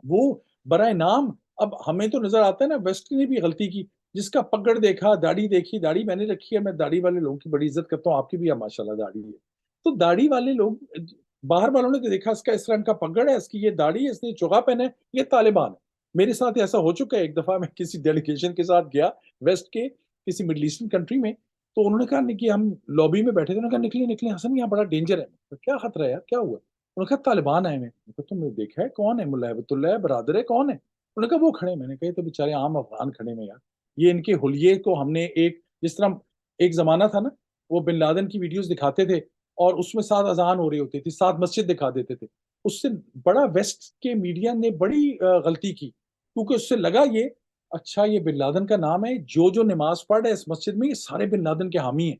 وہ برائے نام، اب ہمیں تو نظر آتا ہے نا، ویسٹ نے بھی غلطی کی، جس کا پگڑ دیکھا، داڑھی دیکھی، داڑھی میں نے رکھی ہے، میں داڑھی والے لوگوں کی بڑی عزت کرتا ہوں، آپ کی بھی ماشاءاللہ داڑھی ہے. تو داڑھی والے لوگ، باہر والوں نے تو دیکھا اس کا اس رنگ کا پگڑ ہے، اس کی یہ داڑھی ہے، اس نے چوغا پہنا ہے، یہ طالبان ہے. میرے ساتھ ایسا ہو چکا ہے. ایک دفعہ میں کسی ڈیلیگیشن کے ساتھ گیا ویسٹ کے کسی مڈل ایسٹرن کنٹری میں، تو انہوں نے کہا کہ ہم لابی میں بیٹھے تھے، انہوں نے کہا نکلے نکلے حسن یہاں بڑا ڈینجر ہے. کیا خطرہ ہے یار، کیا ہوا؟ انہوں نے کہا طالبان آئے ہوئے. تم نے دیکھا ہے کون ہے؟ ملا ہیبت اللہ برادر ہے، کون ہے؟ انہوں نے کہا وہ کھڑے. میں نے کہا تو بےچارے عام افغان کھڑے ہیں یار. یہ ان کے حلیے کو ہم نے ایک، جس طرح ایک زمانہ تھا نا، وہ بن لادن کی ویڈیوز دکھاتے تھے اور اس میں ساتھ اذان ہو رہی ہوتی تھی، ساتھ مسجد دکھا دیتے تھے. اس سے بڑا ویسٹ کے میڈیا نے بڑی غلطی کی، کیونکہ اس سے لگا یہ اچھا یہ بن لادن کا نام ہے، جو نماز پڑھ رہے اس مسجد میں یہ سارے بن لادن کے حامی ہیں.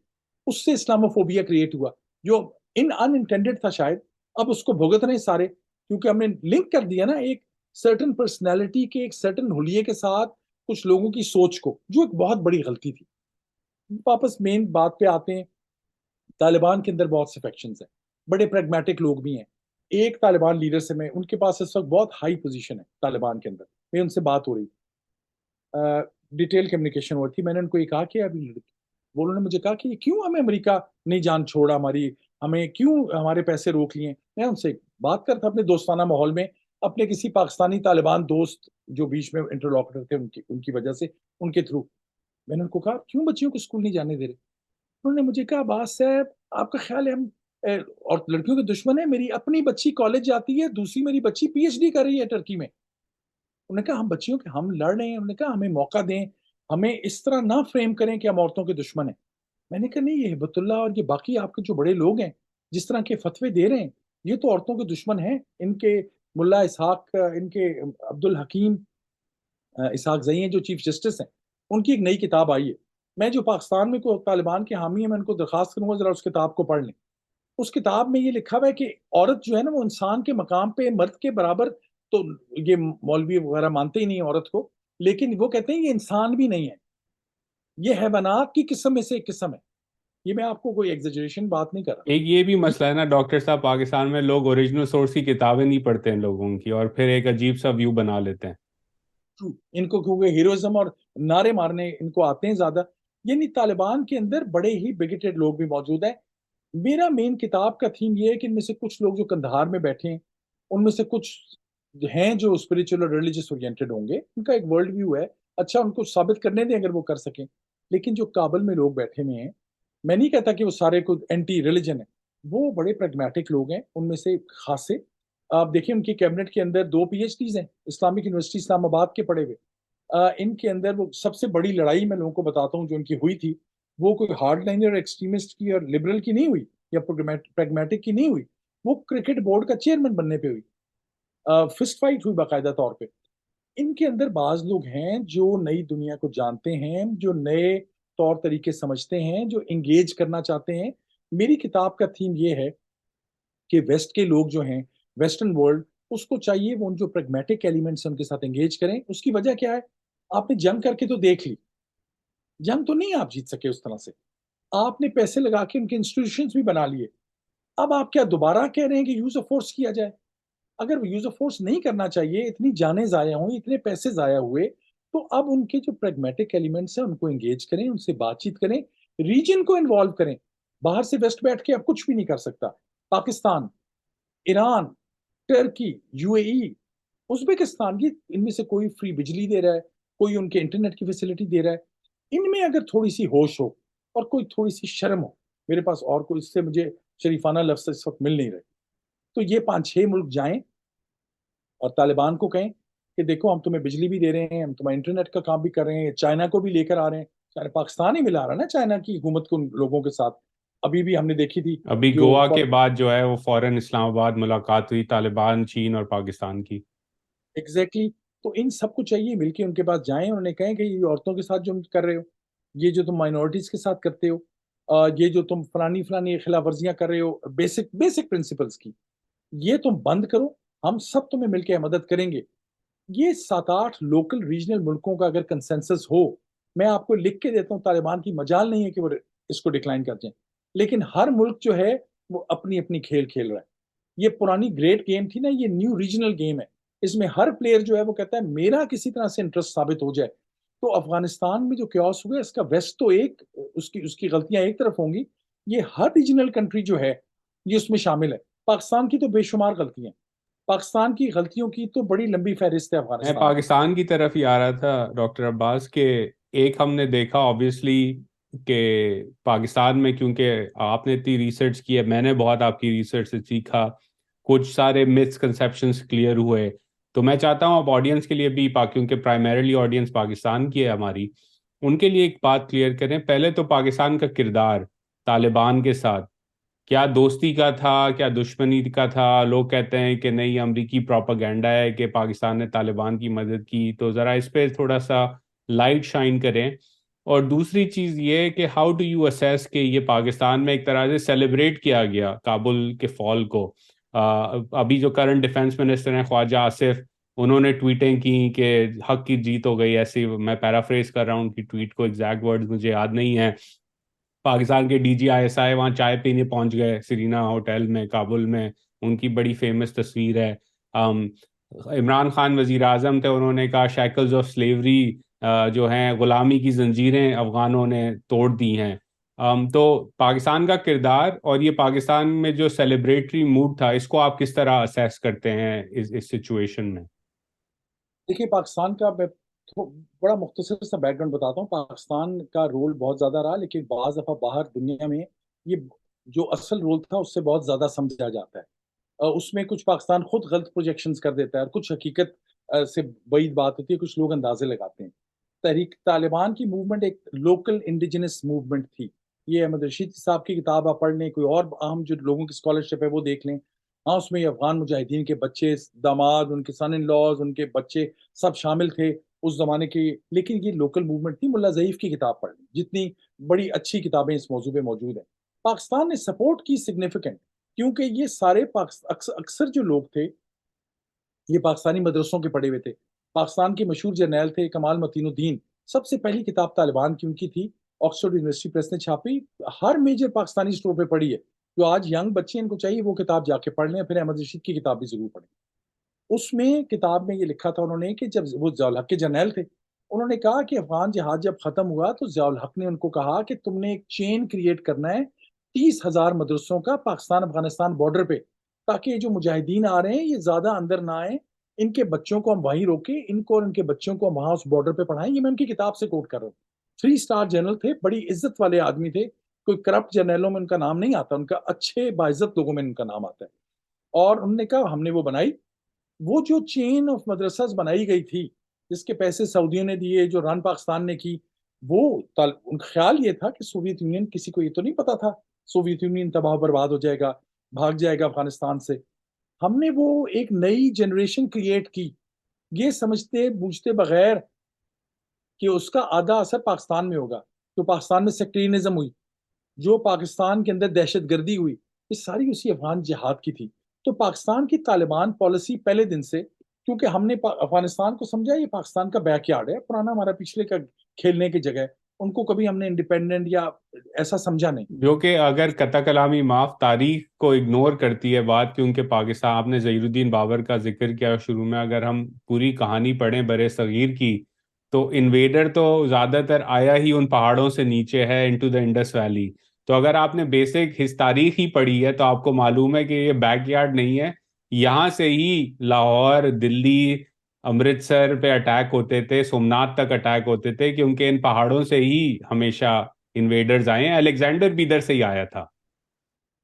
اس سے اسلاموفوبیا کریٹ ہوا جو انٹینڈڈ تھا شاید. اب اس کو بھگت رہے سارے، کیونکہ ہم نے لنک کر دیا نا ایک سرٹن پرسنالٹی کے، ایک سرٹن حلیے کے ساتھ کچھ لوگوں کی سوچ کو، جو ایک بہت بڑی غلطی تھی. واپس مین بات پہ آتے ہیں. طالبان کے اندر بہت سے فیکشنز ہیں، بڑے پریگمیٹک لوگ بھی ہیں. ایک طالبان لیڈر سے میں، ان کے پاس اس وقت بہت ہائی پوزیشن ہے طالبان کے اندر، میں ان سے بات ہو رہی، ڈیٹیل کمیونیکیشن ہو رہی تھی. میں نے ان کو یہ کہا کہ ابھی وہ، انہوں نے مجھے کہا کہ کیوں ہمیں امریکہ نہیں جان چھوڑا ہماری ہمیں کیوں ہمارے پیسے روک لیے. میں ان سے بات کرتا اپنے دوستانہ ماحول میں, اپنے کسی پاکستانی طالبان دوست جو بیچ میں انٹرلوکٹر تھے ان کی وجہ سے, ان کے تھرو میں نے ان کو کہا کیوں بچیوں کو اسکول نہیں جانے دے رہے. انہوں نے مجھے کہا عباس صاحب آپ کا خیال ہے ہم اور لڑکیوں کے دشمن ہیں, میری اپنی بچی کالج جاتی ہے, دوسری میری بچی پی ایچ ڈی کر رہی ہے ٹرکی میں. انہوں نے کہا ہم بچیوں کے ہم لڑ رہے ہیں, انہوں نے کہا ہمیں موقع دیں, ہمیں اس طرح نہ فریم کریں کہ ہم عورتوں کے دشمن ہیں. میں نے کہا نہیں, یہ ہبت اللہ اور یہ باقی آپ کے جو بڑے لوگ ہیں جس طرح کے فتوے دے رہے ہیں یہ تو عورتوں کے دشمن ہیں. ان کے ملا اسحاق, ان کے عبد الحکیم اسحاق زئی ہیں جو چیف جسٹس ہیں, ان کی ایک نئی کتاب آئی ہے. میں جو پاکستان میں کو طالبان کے حامی ہیں میں ان کو درخواست کروں گا ذرا اس کتاب کو پڑھ لیں. اس کتاب میں یہ لکھا ہوا ہے کہ عورت جو ہے نا وہ انسان کے مقام پہ مرد کے برابر, تو یہ مولوی وغیرہ مانتے ہی نہیں عورت کو, لیکن وہ کہتے ہیں یہ انسان بھی نہیں ہے, یہ حیوانات کی قسم میں سے ایک قسم ہے. یہ میں آپ کو کوئی ایگزیجریشن بات نہیں کر رہا. ایک یہ بھی مسئلہ ہے نا ڈاکٹر صاحب, پاکستان میں لوگ اوریجنل سورس کی کتابیں نہیں پڑھتے ہیں لوگوں کی, اور پھر ایک عجیب سا ویو بنا لیتے ہیں. ان کو کیونکہ ہیروزم اور نعرے مارنے ان کو آتے ہیں زیادہ. یعنی طالبان کے اندر بڑے ہی بگیٹڈ لوگ بھی موجود ہیں. میرا مین کتاب کا تھیم یہ ہے کہ ان میں سے کچھ لوگ جو کندھار میں بیٹھے ہیں, ان میں سے کچھ ہیں جو اسپرچل اور ریلیجس اورینٹڈ ہوں گے, ان کا ایک ورلڈ ویو ہے, اچھا ان کو ثابت کرنے دیں اگر وہ کر سکیں. لیکن جو کابل میں لوگ بیٹھے ہوئے ہیں, میں نہیں کہتا کہ وہ سارے کو اینٹی ریلیجن ہیں, وہ بڑے پریگمیٹک لوگ ہیں. ان میں سے خاصے آپ دیکھیں ان کی کیبنٹ کے اندر 2 پی ایچ ڈیز ہیں اسلامک یونیورسٹی اسلام آباد کے پڑھے ہوئے. ان کے اندر وہ سب سے بڑی لڑائی میں لوگوں کو بتاتا ہوں جو ان کی ہوئی تھی, وہ کوئی ہارڈ لائنر ایکسٹریمسٹ کی اور لبرل کی نہیں ہوئی یا پریگمیٹک کی نہیں ہوئی, وہ کرکٹ بورڈ کا چیئرمین بننے پہ ہوئی. فسٹ فائٹ ہوئی باقاعدہ طور پہ. ان کے اندر بعض لوگ ہیں جو نئی دنیا کو جانتے ہیں, جو نئے طور طریقے سمجھتے ہیں, جو انگیج کرنا چاہتے ہیں. میری کتاب کا تھیم یہ ہے کہ ویسٹ کے لوگ جو ہیں, ویسٹرن ورلڈ, اس کو چاہیے وہ ان جو پریگمیٹک ایلیمنٹس ہیں ان کے ساتھ انگیج کریں. اس کی وجہ کیا ہے, آپ نے جنگ کر کے تو دیکھ لی, جنگ تو نہیں آپ جیت سکے اس طرح سے. آپ نے پیسے لگا کے ان کے انسٹیٹیوشنز بھی بنا لیے, اب آپ کیا دوبارہ کہہ رہے ہیں کہ یوز آف فورس کیا جائے؟ اگر یوز آف فورس نہیں کرنا چاہیے, اتنی جانیں ضائع ہوئی, اتنے پیسے ضائع ہوئے, تو اب ان کے جو پریگمیٹک ایلیمنٹس ہیں ان کو انگیج کریں, ان سے بات چیت کریں, ریجن کو انوالو کریں. باہر سے ویسٹ بیٹھ کے اب کچھ بھی نہیں کر سکتا. Pakistan, Iran, Turkey, U A E, Uzbekistan, کی ان میں سے کوئی فری بجلی دے رہا ہے, کوئی ان کے انٹرنیٹ کی فیسلٹی دے رہا ہے. ان میں اگر تھوڑی سی ہوش ہو اور کوئی تھوڑی سی شرم ہو, میرے پاس اور کوئی اس سے مجھے شریفانہ لفظ اس وقت مل نہیں رہے, تو یہ 5-6 ملک جائیں اور طالبان کو کہیں کہ دیکھو ہم تمہیں بجلی بھی دے رہے ہیں, ہم تمہیں انٹرنیٹ کا کام بھی کر رہے ہیں, چائنا کو بھی لے کر آ رہے ہیں. چاہے پاکستان ہی ملا رہا نا چائنا کی حکومت کو ان لوگوں کے ساتھ. ابھی بھی ہم نے دیکھی تھی ابھی جو گوا کے بعد جو ہے وہ فوراً اسلام آباد ملاقات ہوئی طالبان, چین اور پاکستان کی. ایگزیکٹلی. تو ان سب کو چاہیے مل کے ان کے پاس جائیں اور انہیں کہیں کہ یہ عورتوں کے ساتھ جو کر رہے ہو, یہ جو تم مائنورٹیز کے ساتھ کرتے ہو, یہ جو تم فلانی خلاف ورزیاں کر رہے ہو بیسک پرنسپلز کی, یہ تم بند کرو, ہم سب تمہیں مل کے مدد کریں گے. یہ 7-8 لوکل ریجنل ملکوں کا اگر کنسنسس ہو, میں آپ کو لکھ کے دیتا ہوں, طالبان کی مجال نہیں ہے کہ وہ اس کو ڈکلائن کر جائیں, لیکن ہر ملک جو ہے وہ اپنی اپنی کھیل کھیل رہا ہے. یہ پرانی گریٹ گیم تھی نا, یہ نیو ریجنل گیم ہے. اس میں ہر پلیئر جو ہے وہ کہتا ہے میرا کسی طرح سے انٹرسٹ ثابت ہو جائے. تو افغانستان میں جو کیوس ہوا ہے اس کا ویسٹ تو ایک, اس کی غلطیاں ایک طرف ہوں گی, یہ ہر ریجنل کنٹری جو ہے یہ اس میں شامل ہے. پاکستان کی تو بے شمار غلطیاں, پاکستان کی غلطیوں کی تو بڑی لمبی فہرست ہے میں افغانستان میں. پاکستان کی طرف ہی آ رہا تھا ڈاکٹر عباس کے. ایک ہم نے دیکھا آبویسلی کہ پاکستان میں, کیونکہ آپ نے اتنی ریسرچ کی ہے, میں نے بہت آپ کی ریسرچ سے سیکھا, کچھ سارے مس کنسیپشنز کلیئر ہوئے. تو میں چاہتا ہوں اب آڈینس کے لیے بھی, کیونکہ پرائمریلی آڈینس پاکستان کی ہے ہماری, ان کے لیے ایک بات کلیئر کریں. پہلے تو پاکستان کا کردار طالبان کے ساتھ کیا دوستی کا تھا, کیا دشمنی کا تھا؟ لوگ کہتے ہیں کہ نہیں امریکی پروپیگنڈا ہے کہ پاکستان نے طالبان کی مدد کی, تو ذرا اس پہ تھوڑا سا لائٹ شائن کریں. اور دوسری چیز یہ کہ ہاؤ ڈو یو اسیس کہ یہ پاکستان میں ایک طرح سے سیلیبریٹ کیا گیا کابل کے فال کو. ابھی جو کرنٹ ڈیفنس منسٹر ہیں خواجہ آصف, انہوں نے ٹویٹیں کی کہ حق کی جیت ہو گئی, ایسی میں پیرافریز کر رہا ہوں ان کی ٹویٹ کو, ایگزیکٹ ورڈز مجھے یاد نہیں ہیں. پاکستان کے D G I S I وہاں چائے پینے پہنچ گئے سرینا ہوٹل میں کابل میں, ان کی بڑی فیمس تصویر ہے. عمران خان وزیر اعظم تھے, انہوں نے کہا شیکلز آف سلیوری جو ہیں غلامی کی زنجیریں افغانوں نے توڑ دی ہیں. تو پاکستان کا کردار اور یہ پاکستان میں جو سیلیبریٹری موڈ تھا، اس کو آپ کس طرح اسیس کرتے ہیں اس سچویشن میں؟ دیکھیے پاکستان کا میں بڑا مختصر سا بیک گراؤنڈ بتاتا ہوں. پاکستان کا رول بہت زیادہ رہا، لیکن بعض دفعہ باہر دنیا میں یہ جو اصل رول تھا اس سے بہت زیادہ سمجھا جاتا ہے. اس میں کچھ پاکستان خود غلط پروجیکشنز کر دیتا ہے اور کچھ حقیقت سے بعید بات ہوتی ہے، کچھ لوگ اندازے لگاتے ہیں. تحریک طالبان کی موومنٹ ایک لوکل انڈیجنس موومنٹ تھی. یہ احمد رشید صاحب کی کتاب آپ پڑھ لیں، کوئی اور اہم جو لوگوں کی اسکالرشپ ہے وہ دیکھ لیں. ہاں اس میں یہ افغان مجاہدین کے بچے، داماد، ان کے سن ان لاز، ان کے بچے سب شامل تھے اس زمانے کی. لیکن یہ لوکل موومنٹ تھی. ملا ضعیف کی کتاب پڑھ لیں، جتنی بڑی اچھی کتابیں اس موضوع پہ موجود ہیں. پاکستان نے سپورٹ کی سگنیفیکنٹ، کیونکہ یہ سارے اکثر جو لوگ تھے یہ پاکستانی مدرسوں کے پڑھے ہوئے تھے. پاکستان کے مشہور جرنیل تھے کمال متین الدین، سب سے پہلی کتاب طالبان کی ان کی تھی، آکسفورڈ یونیورسٹی پریس نے چھاپی، ہر میجر پاکستانی اسٹور پہ پڑھی ہے. جو آج ینگ بچے ان کو چاہیے وہ کتاب جا کے پڑھ لیں، پھر احمد رشید کی کتاب بھی ضرور پڑھیں. اس میں کتاب میں یہ لکھا تھا انہوں نے کہ جب وہ ضیاء الحق کے جرنیل تھے، انہوں نے کہا کہ افغان جہاد جب ختم ہوا تو ضیاء الحق نے ان کو کہا کہ تم نے ایک چین کریٹ کرنا ہے 30,000 مدرسوں کا پاکستان افغانستان بارڈر پہ، تاکہ یہ جو مجاہدین آ رہے ہیں یہ زیادہ اندر نہ آئیں، ان کے بچوں کو ہم وہیں روکیں، ان کو اور ان کے بچوں کو ہم وہاں اس بارڈر پہ پڑھائیں. یہ میں ان کی کتاب سے کوٹ کر رہا ہوں. 3 اسٹار جنرل تھے، بڑی عزت والے آدمی تھے، کوئی کرپٹ جرنیلوں میں ان کا نام نہیں آتا، ان کا اچھے باعزت لوگوں میں ان کا نام آتا ہے. اور انہوں نے کہا ہم نے وہ بنائی، وہ جو چین آف مدرسز بنائی گئی تھی جس کے پیسے سعودیوں نے دیے، جو رن پاکستان نے کی، وہ ان کا خیال یہ تھا کہ سوویت یونین، کسی کو یہ تو نہیں پتا تھا سوویت یونین تباہ برباد ہو جائے گا، بھاگ جائے گا افغانستان سے. ہم نے وہ ایک نئی جنریشن کریٹ کی، یہ سمجھتے بوجھتے بغیر کہ اس کا آدھا اثر پاکستان میں ہوگا. جو پاکستان میں سیکٹرینزم ہوئی، جو پاکستان کے اندر دہشت گردی ہوئی، یہ ساری اسی افغان جہاد کی تھی. تو پاکستان کی طالبان پالیسی پہلے دن سے، کیونکہ ہم نے افغانستان کو سمجھا یہ پاکستان کا بیک یارڈ ہے، پرانا ہمارا پچھلے کا کھیلنے کی جگہ ہے، ان کو کبھی ہم نے انڈیپینڈنٹ یا ایسا سمجھا نہیں. جو کہ اگر قطع کلامی معاف، تاریخ کو اگنور کرتی ہے بات، کیونکہ پاکستان، آپ نے ظہیر الدین بابر کا ذکر کیا شروع میں، اگر ہم پوری کہانی پڑھیں بر صغیر کی، تو انویڈر تو زیادہ تر آیا ہی ان پہاڑوں سے نیچے ہے انٹو دا انڈس ویلی. تو اگر آپ نے بیسک تاریخ ہی پڑھی ہے تو آپ کو معلوم ہے کہ یہ بیک یارڈ نہیں ہے. یہاں سے ہی لاہور، دلی، امرتسر پہ اٹیک ہوتے تھے، سومنات تک اٹیک ہوتے تھے، کیونکہ ان پہاڑوں سے ہی ہمیشہ انویڈرز آئے ہیں. الیگزینڈر بھی ادھر سے ہی آیا تھا.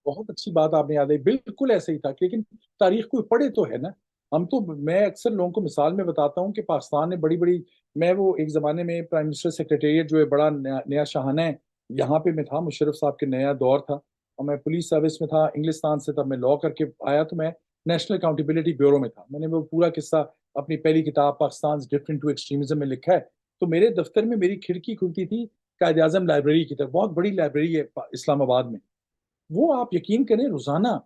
بہت اچھی بات آپ نے یاد ہے، بالکل ایسے ہی تھا. لیکن تاریخ کو پڑھے تو ہے نا. ہم تو، میں اکثر لوگوں کو مثال میں بتاتا ہوں کہ پاکستان نے بڑی بڑی، میں وہ ایک زمانے میں پرائم منسٹر سیکریٹریٹ جو ہے بڑا نیا شاہانہ ہے، یہاں پہ میں تھا، مشرف صاحب کے نیا دور تھا، اور میں پولیس سروس میں تھا انگلستان سے. تب میں لا کر کے آیا تو میں نیشنل اکاؤنٹیبلٹی بیورو میں تھا. میں نے وہ پورا قصہ اپنی پہلی کتاب پاکستان ڈفرنٹ ٹو ایکسٹریمزم میں لکھا ہے. تو میرے دفتر میں میری کھڑکی کھلتی تھی قائد اعظم لائبریری کی طرف، بہت بڑی لائبریری ہے اسلام آباد میں. وہ آپ یقین کریں روزانہ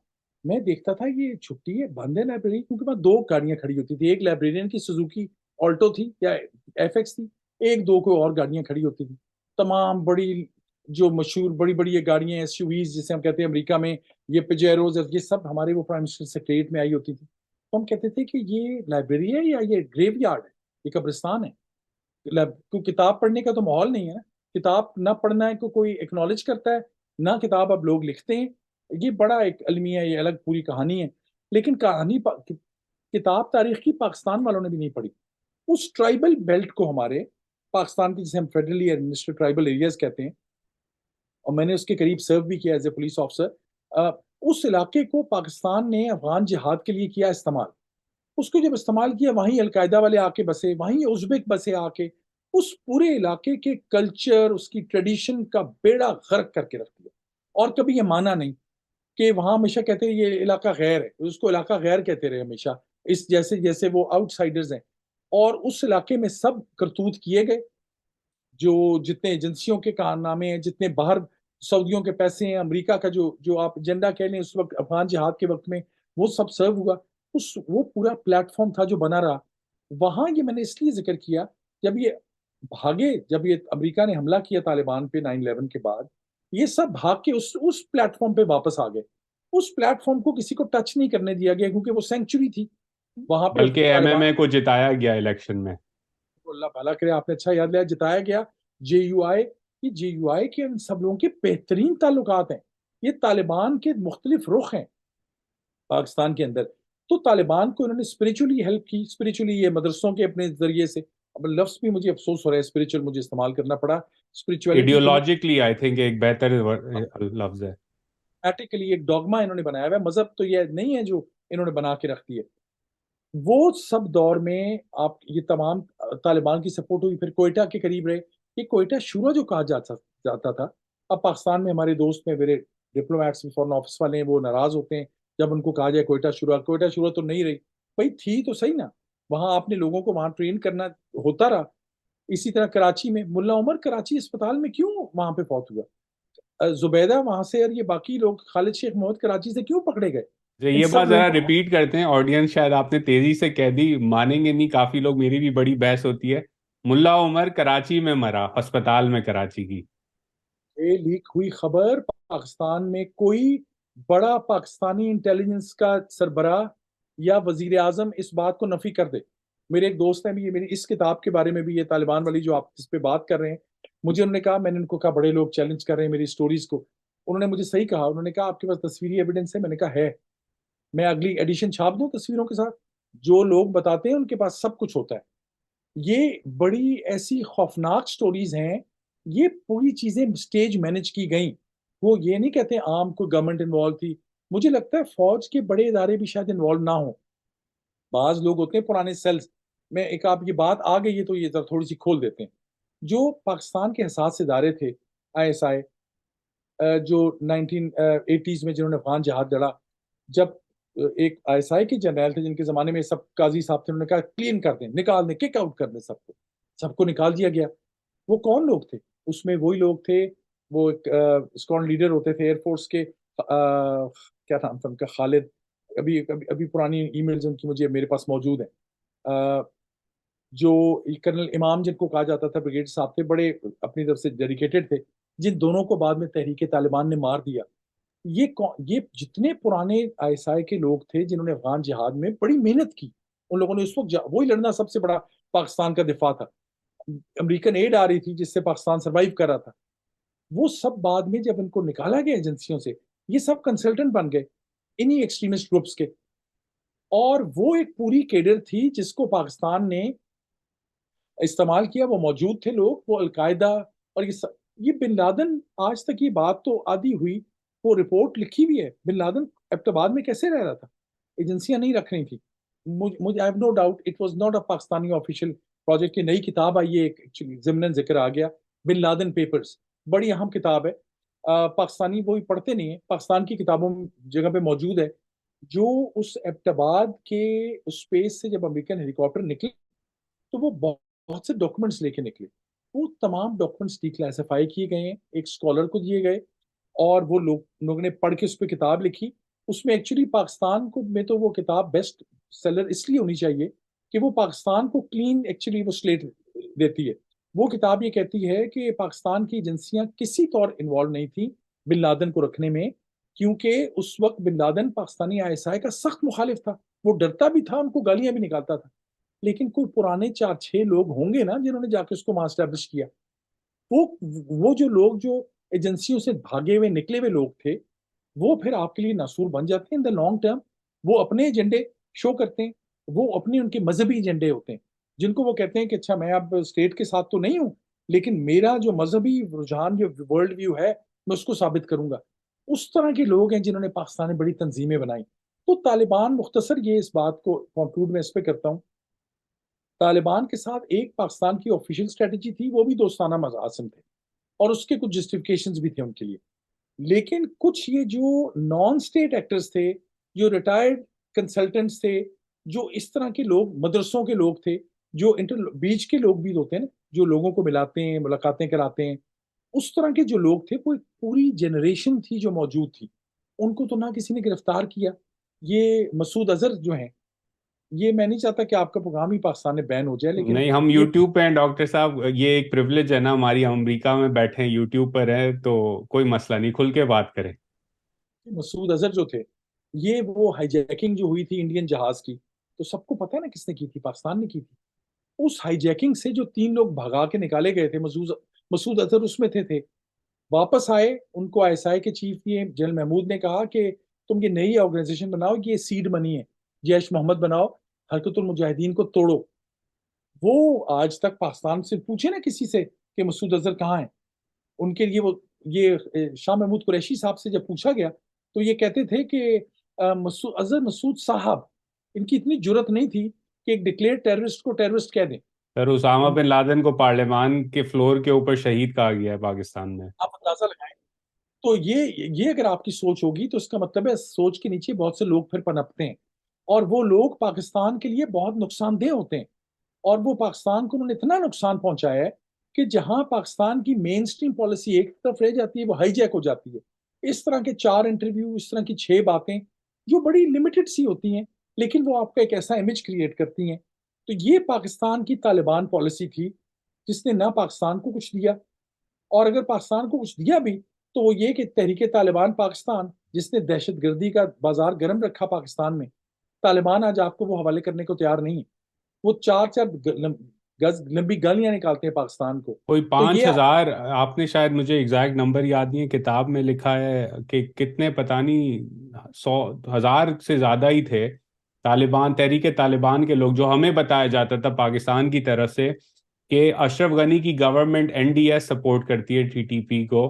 میں دیکھتا تھا یہ چھٹی ہے، بند ہے لائبریری، کیونکہ وہاں 2 گاڑیاں کھڑی ہوتی تھی. ایک لائبریرین کی سوزوکی آلٹو تھی یا ایف ایکس تھی، ایک دو کوئی اور گاڑیاں کھڑی ہوتی تھی. تمام بڑی جو مشہور بڑی بڑی یہ گاڑیاں ایس یو ویز جسے ہم کہتے ہیں امریکہ میں، یہ پجیروز، یہ سب ہمارے وہ پرائم منسٹر سیکریٹ میں آئی ہوتی تھی. تو ہم کہتے تھے کہ یہ لائبریری ہے یا یہ گریو یارڈ ہے، یہ قبرستان ہے. کتاب پڑھنے کا تو ماحول نہیں ہے نا. کتاب نہ پڑھنا ہے کو کوئی ایکنالج کرتا ہے، نہ کتاب اب لوگ لکھتے ہیں. یہ بڑا ایک المیہ ہے، یہ الگ پوری کہانی ہے. لیکن کہانی کتاب تاریخ کی پاکستان والوں نے بھی نہیں پڑھی. اس ٹرائبل بیلٹ کو ہمارے پاکستان کی، جسے ہم فیڈرلی ایڈمنسٹریڈ ٹرائبل ایریاز کہتے ہیں، اور میں نے اس کے قریب سرو بھی کیا ایز اے پولیس آفیسر، اس علاقے کو پاکستان نے افغان جہاد کے لیے کیا استعمال. اس کو جب استعمال کیا، وہیں القاعدہ والے آ کے بسے، وہیں ازبک بسے آ کے، اس پورے علاقے کے کلچر، اس کی ٹریڈیشن کا بیڑا غرق کر کے رکھ دیا. اور کبھی یہ مانا نہیں کہ وہاں ہمیشہ کہتے ہیں یہ علاقہ غیر ہے، اس کو علاقہ غیر کہتے رہے ہمیشہ، اس جیسے جیسے وہ آؤٹ سائڈرز ہیں. اور اس علاقے میں سب کرتوت کیے گئے، جو جتنے ایجنسیوں کے کارنامے ہیں، جتنے باہر سعودیوں کے پیسے ہیں، امریکہ کا جو آپ ایجنڈا کہہ لیں اس وقت افغان جہاد کے وقت میں، وہ سب سرو ہوا. وہ پورا پلیٹ فارم تھا جو بنا رہا. وہاں یہ میں نے اس لیے ذکر کیا، جب یہ بھاگے، جب یہ امریکہ نے حملہ کیا طالبان پہ 9/11 کے بعد، یہ سب بھاگ کے اس پلیٹ فارم پہ واپس آ گئے. اس پلیٹ فارم کو کسی کو ٹچ نہیں کرنے دیا گیا، کیونکہ وہ سینکچری تھی وہاں پہ بلکہ ایم ایم طالبان. اے کو جتایا گیا الیکشن میں. اللہ بھلا کرے، آپ نے اچھا یاد لیا، جتایا گیا. JUI کہ JUI کے ان سب لوگوں کے بہترین تعلقات ہیں. یہ طالبان کے مختلف رخ ہیں پاکستان کے اندر. تو طالبان کو انہوں نے اسپریچولی ہیلپ کی, اسپریچولی یہ مدرسوں کے اپنے ذریعے سے. اب لفظ بھی مجھے افسوس ہو رہا ہے, اسپریچول مجھے استعمال کرنا پڑا. اسپریچولیٹی کو ایڈیولوجیکلی آئی تھنک ایک بہتر لفظ ہے. ایٹیکلی ایک ڈوگما انہوں نے بنایا ہوا ہے. مذہب تو یہ نہیں ہے جو انہوں نے بنا کے رکھ دی ہے. وہ سب دور میں آپ یہ تمام طالبان کی سپورٹ ہوئی. پھر کوئٹہ کے قریب رہے. یہ کوئٹہ شورا جو کہا جاتا تھا. اب پاکستان میں ہمارے دوست میں میرے ڈپلومیٹس فورن آفس والے ہیں, وہ ناراض ہوتے ہیں جب ان کو کہا جائے کوئٹہ شورا. کوئٹہ شورا تو نہیں رہی بھائی, تھی تو صحیح نا. وہاں آپ نے لوگوں کو وہاں ٹرین کرنا ہوتا رہا. اسی طرح کراچی میں ملا عمر کراچی اسپتال میں کیوں وہاں پہ فوت ہوا؟ زبیدہ وہاں سے, اور یہ باقی لوگ, خالد شیخ محمد کراچی سے کیوں پکڑے گئے؟ ان یہ سب بات ذرا لوگوں کو ریپیٹ کرتے ہیں, آڈینس شاید آپ نے تیزی سے کہہ دی, مانیں گے نہیں کافی لوگ, میری بھی بڑی بحث ہوتی ہے. ملا عمر کراچی میں مرا, ہسپتال میں کراچی کی. یہ لیک ہوئی خبر پاکستان میں کوئی بڑا پاکستانی انٹیلیجنس کا سربراہ یا وزیر اعظم اس بات کو نفی کر دے. میرے ایک دوست ہیں بھی, میری اس کتاب کے بارے میں بھی, یہ طالبان والی جو آپ اس پہ بات کر رہے ہیں, مجھے انہوں نے کہا, میں نے ان کو کہا بڑے لوگ چیلنج کر رہے ہیں میری سٹوریز کو. انہوں نے مجھے صحیح کہا, انہوں نے کہا آپ کے پاس تصویری ایویڈنس ہے؟ میں نے کہا ہے. میں اگلی ایڈیشن چھاپ دوں تصویروں کے ساتھ؟ جو لوگ بتاتے ہیں ان کے پاس سب کچھ ہوتا ہے. یہ بڑی ایسی خوفناک سٹوریز ہیں. یہ پوری چیزیں سٹیج مینج کی گئیں. وہ یہ نہیں کہتے عام کوئی گورنمنٹ انوالو تھی. مجھے لگتا ہے فوج کے بڑے ادارے بھی شاید انوالو نہ ہوں. بعض لوگ ہوتے ہیں پرانے سیلز میں. ایک آپ یہ بات آ گئی ہے تو یہ تھوڑی سی کھول دیتے ہیں. جو پاکستان کے حساس ادارے تھے, ISI, جو 1980s میں جنہوں نے افغان جہاد لڑا, جب ایک ISI کے جنرل تھے جن کے زمانے میں سب قاضی صاحب تھے, انہوں نے کہا کلین کر دیں, نکال دیں, کک آؤٹ کر دیں سب کو نکال دیا گیا. وہ کون لوگ تھے؟ اس میں وہی لوگ تھے, وہ ایک اسکواڈرن لیڈر ہوتے تھے ایئر فورس کے, کیا نام تھا ان کا, خالد. ابھی پرانی ای میلز ان کی مجھے میرے پاس موجود ہیں. جو کرنل امام جن کو کہا جاتا تھا, بریگیڈ صاحب تھے, بڑے اپنی طرف سے ڈیڈیکیٹڈ تھے, جن دونوں کو بعد میں تحریک طالبان نے مار دیا. یہ جتنے پرانے ISI کے لوگ تھے جنہوں نے افغان جہاد میں بڑی محنت کی, ان لوگوں نے اس وقت وہی لڑنا سب سے بڑا پاکستان کا دفاع تھا. امریکن ایڈ آ رہی تھی جس سے پاکستان سروائیو کر رہا تھا. وہ سب بعد میں جب ان کو نکالا گیا ایجنسیوں سے, یہ سب کنسلٹنٹ بن گئے انہی ایکسٹریمسٹ گروپس کے. اور وہ ایک پوری کیڈر تھی جس کو پاکستان نے استعمال کیا. وہ موجود تھے لوگ, وہ القاعدہ, اور یہ بن لادن, آج تک یہ بات تو آدھی ہوئی, وہ رپورٹ لکھی بھی ہے, بن لادن ابتباد میں کیسے رہ رہا تھا, ایجنسیاں نہیں رکھ رہی تھی. مجھے I have no doubt it was not a Pakistani official project. کی نئی کتاب آئی ہے, ضمن ذکر آ گیا, بن لادن پیپرز, بڑی اہم کتاب ہے. پاکستانی وہی پڑھتے نہیں ہیں, پاکستان کی کتابوں جگہ پہ موجود ہے. جو اس ابتباد کے اسپیس سے جب امریکن ہیلی کاپٹر نکلے تو وہ بہت سے ڈاکومنٹس لے کے نکلے. وہ تمام ڈاکومنٹس ڈی کلاسیفائی کیے گئے ہیں, ایک اسکالر کو دیے گئے, اور وہ لوگوں نے پڑھ کے اس پہ کتاب لکھی. اس میں ایکچولی پاکستان کو میں تو وہ کتاب بیسٹ سیلر اس لیے ہونی چاہیے کہ وہ پاکستان کو کلین ایکچولی وہ سلیٹ دیتی ہے. وہ کتاب یہ کہتی ہے کہ پاکستان کی ایجنسیاں کسی طور انوالو نہیں تھیں بن لادن کو رکھنے میں, کیونکہ اس وقت بن لادن پاکستانی ISI کا سخت مخالف تھا. وہ ڈرتا بھی تھا, ان کو گالیاں بھی نکالتا تھا. لیکن کوئی پرانے 4-6 لوگ ہوں گے نا جنہوں نے جا کے اس کو وہاں اسٹیبلش کیا. وہ جو لوگ جو ایجنسیوں سے بھاگے ہوئے نکلے ہوئے لوگ تھے, وہ پھر آپ کے لیے ناسور بن جاتے ہیں ان دا لانگ ٹرم. وہ اپنے ایجنڈے شو کرتے ہیں, وہ اپنے ان کے مذہبی ایجنڈے ہوتے ہیں, جن کو وہ کہتے ہیں کہ اچھا میں اب اسٹیٹ کے ساتھ تو نہیں ہوں, لیکن میرا جو مذہبی رجحان, جو ورلڈ ویو ہے, میں اس کو ثابت کروں گا. اس طرح کے لوگ ہیں جنہوں نے پاکستان میں بڑی تنظیمیں بنائی. تو طالبان, مختصر یہ اس بات کو کنکلوڈ میں اس پہ کرتا ہوں, طالبان کے ساتھ ایک پاکستان کی آفیشیل اسٹریٹجی تھی, وہ بھی دوستانہ مظاہر تھے, اور اس کے کچھ جسٹیفیکیشنز بھی تھے ان کے لیے. لیکن کچھ یہ جو نان اسٹیٹ ایکٹرز تھے, جو ریٹائرڈ کنسلٹنٹس تھے, جو اس طرح کے لوگ, مدرسوں کے لوگ تھے, جو بیچ کے لوگ بھی ہوتے ہیں نا, جو لوگوں کو ملاتے ہیں, ملاقاتیں کراتے ہیں, اس طرح کے جو لوگ تھے, کوئی پوری جنریشن تھی جو موجود تھی. ان کو تو نہ کسی نے گرفتار کیا. یہ مسعود اظہر جو ہیں, یہ میں نہیں چاہتا کہ آپ کا پروگرام ہی پاکستان میں بین ہو جائے, لیکن نہیں, ہم یہ یوٹیوب پہ ہیں ڈاکٹر صاحب, یہ ایک پریولیج ہے نا ہماری, ہم امریکہ میں بیٹھے ہیں, یوٹیوب پر ہیں, تو کوئی مسئلہ نہیں, کھل کے بات کریں. مسعود اظہر جو تھے, یہ وہ ہائی جیکنگ جو ہوئی تھی انڈین جہاز کی, تو سب کو پتا ہے نا کس نے کی تھی, پاکستان نے کی تھی. اس ہائی جیکنگ سے جو 3 لوگ بھگا کے نکالے گئے تھے, مسعود اظہر اس میں تھے واپس آئے، ان کو آئی ایس آئی کے چیف یہ جنرل محمود نے کہا کہ تم یہ نئی آرگنائزیشن بناؤ، یہ سیڈ منی ہے، جیش محمد بناؤ، حرکت المجاہدین کو توڑو۔ وہ آج تک پاکستان سے پوچھے نا کسی سے کہ مسعود اظہر کہاں ہیں، ان کے لیے وہ یہ شاہ محمود قریشی صاحب سے جب پوچھا گیا تو یہ کہتے تھے کہ مسعود اظہر مسعود صاحب، ان کی اتنی جرت نہیں تھی کہ ایک ڈکلیئر ٹیررسٹ کو ٹیررسٹ کہہ دیں۔ سر اسامہ ان بن لادن کو پارلیمان کے فلور کے اوپر شہید کہا گیا ہے پاکستان میں۔ آپ اندازہ لگائیں، تو یہ اگر آپ کی سوچ ہوگی تو اس کا مطلب ہے سوچ کے نیچے بہت سے لوگ پھر پنپتے ہیں، اور وہ لوگ پاکستان کے لیے بہت نقصان دہ ہوتے ہیں، اور وہ پاکستان کو انہوں نے اتنا نقصان پہنچایا ہے کہ جہاں پاکستان کی مین سٹریم پالیسی ایک طرف رہ جاتی ہے وہ ہائی جیک ہو جاتی ہے۔ اس طرح کے 4 انٹرویو، اس طرح کی 6 باتیں جو بڑی لمیٹڈ سی ہوتی ہیں لیکن وہ آپ کا ایک ایسا امیج کریٹ کرتی ہیں۔ تو یہ پاکستان کی طالبان پالیسی تھی جس نے نہ پاکستان کو کچھ دیا، اور اگر پاکستان کو کچھ دیا بھی تو وہ یہ کہ تحریک طالبان پاکستان جس نے دہشت گردی کا بازار گرم رکھا پاکستان میں، طالبان آج آپ کو وہ حوالے کرنے کو تیار نہیں ہے، وہ 4 گز لمبی گالیاں نکالتے ہیں پاکستان کو۔ کوئی تو پانچ یہ ہزار آپ نے شاید، مجھے ایگزیکٹ نمبر یاد نہیں ہے، کتاب میں لکھا ہے کہ کتنے پتہ نہیں 100,000 سے زیادہ ہی تھے طالبان، تحریک طالبان کے لوگ، جو ہمیں بتایا جاتا تھا پاکستان کی طرف سے کہ اشرف غنی کی government N D S support کرتی ہے ٹی ٹی پی کو،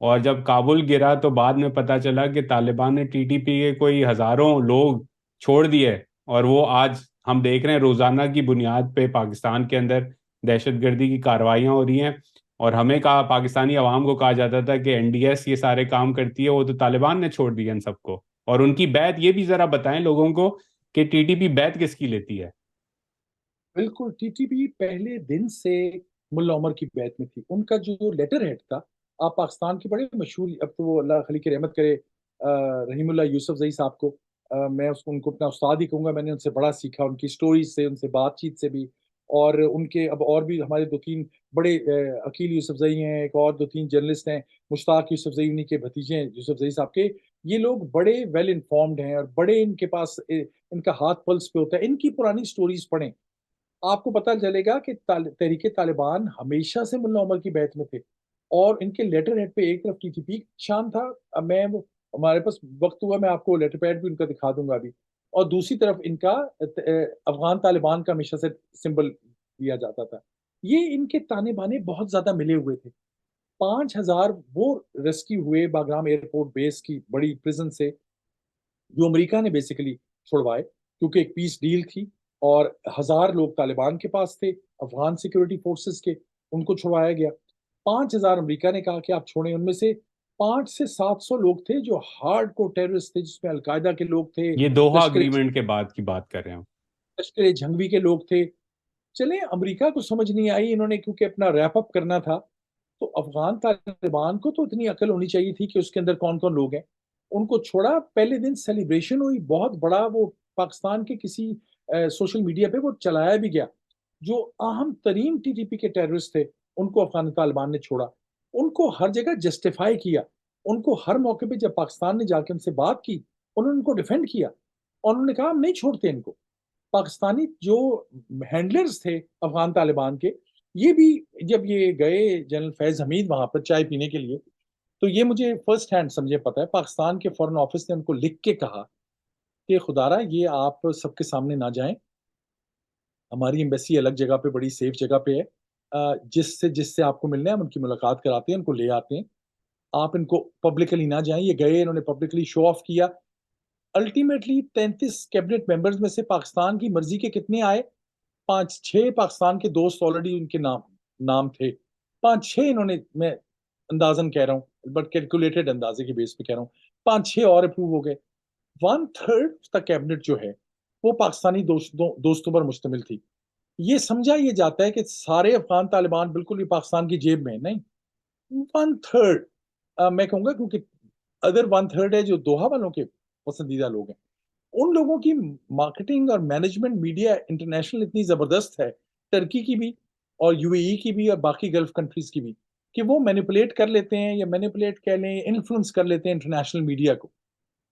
اور جب کابل گرا تو بعد میں پتہ چلا کہ طالبان نے ٹی ٹی پی کے کوئی ہزاروں لوگ چھوڑ دیے، اور وہ آج ہم دیکھ رہے ہیں روزانہ کی بنیاد پہ پاکستان کے اندر دہشت گردی کی کارروائیاں ہو رہی ہیں۔ اور ہمیں کہا، پاکستانی عوام کو کہا جاتا تھا کہ این ڈی ایس یہ سارے کام کرتی ہے، وہ تو طالبان نے چھوڑ دیا ان سب کو۔ اور ان کی بیعت یہ بھی ذرا بتائیں لوگوں کو کہ ٹی ٹی پی بیعت کس کی لیتی ہے؟ بالکل ٹی ٹی پی پہلے دن سے ملا عمر کی بیعت میں تھی۔ ان کا جو لیٹر ہیڈ تھا، آپ پاکستان کے بڑے مشہور، اب تو وہ اللہ خلی کی رحمت کرے، رحیم اللہ یوسف زئی صاحب کو، میں ان کو اپنا استاد ہی کہوں گا، میں نے ان سے بڑا سیکھا، ان کی سٹوریز سے، ان سے بات چیت سے بھی، اور ان کے اب اور بھی ہمارے 2-3 بڑے عقیل یوسف زئی ہیں، ایک اور 2-3 جرنلسٹ ہیں، مشتاق یوسف زئی انہیں کے بھتیجے ہیں یوسف زئی صاحب کے۔ یہ لوگ بڑے ویل انفارمڈ ہیں اور بڑے ان کے پاس ان کا ہاتھ پلس پہ ہوتا ہے، ان کی پرانی سٹوریز پڑھیں، آپ کو پتہ چلے گا کہ تحریک طالبان ہمیشہ سے ملا عمر کی بیعت میں تھے، اور ان کے لیٹر ہیڈ پہ ایک طرف ٹی ٹی پی شان تھا، اب میں وہ ہمارے پاس وقت ہوا میں آپ کو لیٹر پیڈ بھی ان کا دکھا دوں گا ابھی، اور دوسری طرف ان کا افغان طالبان کا ہمیشہ سے سمبل دیا جاتا تھا۔ یہ ان کے تانے بانے بہت زیادہ ملے ہوئے تھے۔ 5,000 وہ ریسکیو ہوئے باگرام ایئرپورٹ بیس کی بڑی پریزن سے، جو امریکہ نے بیسیکلی چھڑوائے کیونکہ ایک پیس ڈیل تھی، اور 1,000 لوگ طالبان کے پاس تھے، افغان سیکورٹی فورسز کے، ان کو چھڑوایا گیا۔ 5,000 امریکہ نے کہا کہ آپ چھوڑیں، ان میں سے 500 سے 700 لوگ تھے جو ہارڈ کو ٹیررسٹ تھے، جس میں القاعدہ کے لوگ تھے، یہ دوحہ لشکر اگریمنٹ کے بعد کی بات کر رہے ہیں؟ لشکر جھنگوی کے لوگ تھے۔ چلیں، امریکہ کو سمجھ نہیں آئی، انہوں نے کیونکہ اپنا ریپ اپ کرنا تھا، تو افغان طالبان کو تو اتنی عقل ہونی چاہیے تھی کہ اس کے اندر کون کون لوگ ہیں، ان کو چھوڑا۔ پہلے دن سیلیبریشن ہوئی بہت بڑا، وہ پاکستان کے کسی سوشل میڈیا پہ وہ چلایا بھی گیا، جو اہم ترین ٹی ٹی پی کے ٹیررسٹ تھے ان کو افغان طالبان نے چھوڑا، ان کو ہر جگہ جسٹیفائی کیا، ان کو ہر موقع پہ جب پاکستان نے جا کے ان سے بات کی انہوں نے ان کو ڈیفینڈ کیا، اور انہوں نے کہا ہم نہیں چھوڑتے ان کو۔ پاکستانی جو ہینڈلرز تھے افغان طالبان کے، یہ بھی جب یہ گئے جنرل فیض حمید وہاں پر چائے پینے کے لیے، تو یہ مجھے فرسٹ ہینڈ سمجھے پتا ہے، پاکستان کے فورن آفس نے ان کو لکھ کے کہا کہ خدارا یہ آپ سب کے سامنے نہ جائیں، ہماری ایمبیسی الگ جگہ پہ بڑی سیف جگہ پہ ہے، جس سے آپ کو ملنا ہے ہم ان کی ملاقات کراتے ہیں، ان کو لے آتے ہیں، آپ ان کو پبلکلی نہ جائیں۔ یہ گئے، انہوں نے پبلکلی شو آف کیا۔ الٹیمیٹلی 33 کیبنٹ ممبرز میں سے پاکستان کی مرضی کے کتنے آئے؟ 5-6 پاکستان کے دوست آلریڈی ان کے نام تھے، 5-6 انہوں نے، میں اندازن کہہ رہا ہوں بٹ کیلکولیٹڈ اندازے کے بیس پہ کہہ رہا ہوں، 5-6 اور اپروو ہو گئے۔ 1/3 کا کیبنٹ جو ہے وہ پاکستانی دوستوں پر مشتمل تھی۔ یہ سمجھا یہ جاتا ہے کہ سارے افغان طالبان بالکل بھی پاکستان کی جیب میں نہیں، 1/3 میں کہوں گا، کیونکہ ادر 1/3 ہے جو دوحہ والوں کے پسندیدہ لوگ ہیں، ان لوگوں کی مارکیٹنگ اور مینجمنٹ میڈیا انٹرنیشنل اتنی زبردست ہے، ٹرکی کی بھی اور یو اے ای کی بھی اور باقی گلف کنٹریز کی بھی، کہ وہ مینیپولیٹ کر لیتے ہیں، یا مینیپولیٹ کہہ لیں انفلوئنس کر لیتے ہیں انٹرنیشنل میڈیا کو۔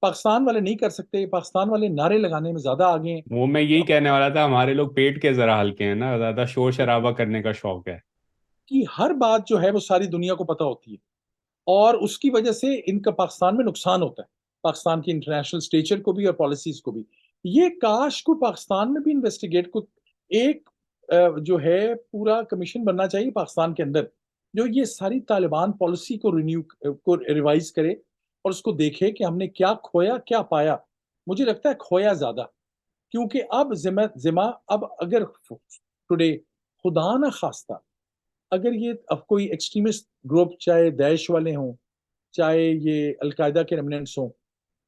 پاکستان والے نہیں کر سکتے، پاکستان والے نعرے لگانے میں زیادہ آگے ہیں۔ وہ میں یہی کہنے والا تھا، ہمارے لوگ پیٹ کے ذرا ہلکے ہیں نا، زیادہ شور شرابہ کرنے کا شوق ہے۔ کی ہر بات جو ہے وہ ساری دنیا کو پتہ ہوتی ہے، اور اس کی وجہ سے ان کا پاکستان میں نقصان ہوتا ہے، پاکستان کی انٹرنیشنل اسٹیچر کو بھی اور پالیسیز کو بھی۔ یہ کاش کو پاکستان میں بھی انویسٹیگیٹ کو ایک جو ہے پورا کمیشن بننا چاہیے پاکستان کے اندر، جو یہ ساری طالبان پالیسی کو ریوائز کرے اور اس کو دیکھے کہ ہم نے کیا کھویا کیا پایا۔ مجھے لگتا ہے کھویا زیادہ، کیونکہ اب ذمہ اب اگر ٹوڈے خدا نہ خواستہ اگر یہ اب کوئی ایکسٹریمسٹ گروپ، چاہے داعش والے ہوں، چاہے یہ القاعدہ کے ریمننٹس ہوں،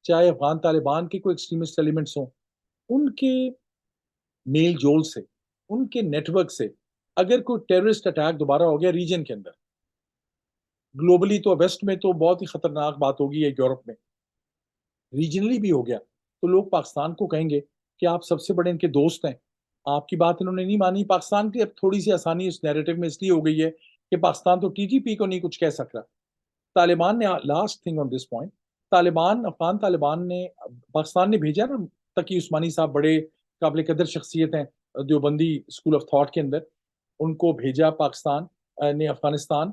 چاہے افغان طالبان کے کوئی ایکسٹریمسٹ ایلیمنٹس ہوں، ان کے میل جول سے، ان کے نیٹ ورک سے اگر کوئی ٹیررسٹ اٹیک دوبارہ ہو گیا ریجن کے اندر، گلوبلی تو ویسٹ میں تو بہت ہی خطرناک بات ہوگی، ہے یورپ میں، ریجنلی بھی ہو گیا، تو لوگ پاکستان کو کہیں گے کہ آپ سب سے بڑے ان کے دوست ہیں، آپ کی بات انہوں نے نہیں مانی۔ پاکستان کی اب تھوڑی سی آسانی اس نیریٹو میں اس لیے ہو گئی ہے کہ پاکستان تو ٹی ٹی پی کو نہیں کچھ کہہ سک رہا۔ طالبان نے last thing on this point, Afghan Taliban نے پاکستان نے بھیجا نا، تقی عثمانی صاحب بڑے قابل قدر شخصیت ہیں دیوبندی اسکول آف تھاٹ کے اندر، ان کو بھیجا پاکستان نے افغانستان۔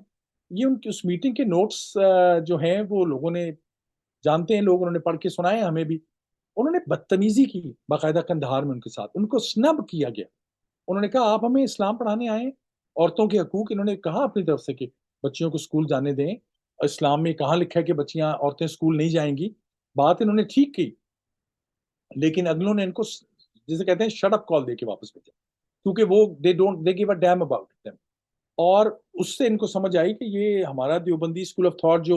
یہ ان کی اس میٹنگ کے نوٹس جو ہیں وہ لوگوں نے جانتے ہیں، لوگ انہوں نے پڑھ کے سنائے ہمیں بھی، انہوں نے بدتمیزی کی باقاعدہ کندھار میں ان کے ساتھ، ان کو سنب کیا گیا۔ انہوں نے کہا آپ ہمیں اسلام پڑھانے آئے ہیں، عورتوں کے حقوق، انہوں نے کہا اپنی طرف سے کہ بچیوں کو اسکول جانے دیں، اسلام میں کہاں لکھا ہے کہ بچیاں عورتیں اسکول نہیں جائیں گی، بات انہوں نے ٹھیک کی، لیکن اگلوں نے ان کو جسے کہتے ہیں شٹ اپ کال دے کے واپس بھیجا، کیونکہ وہ they gave a damn about them. اور اس سے ان کو سمجھ آئی کہ یہ ہمارا دیوبندی اسکول آف تھاٹ جو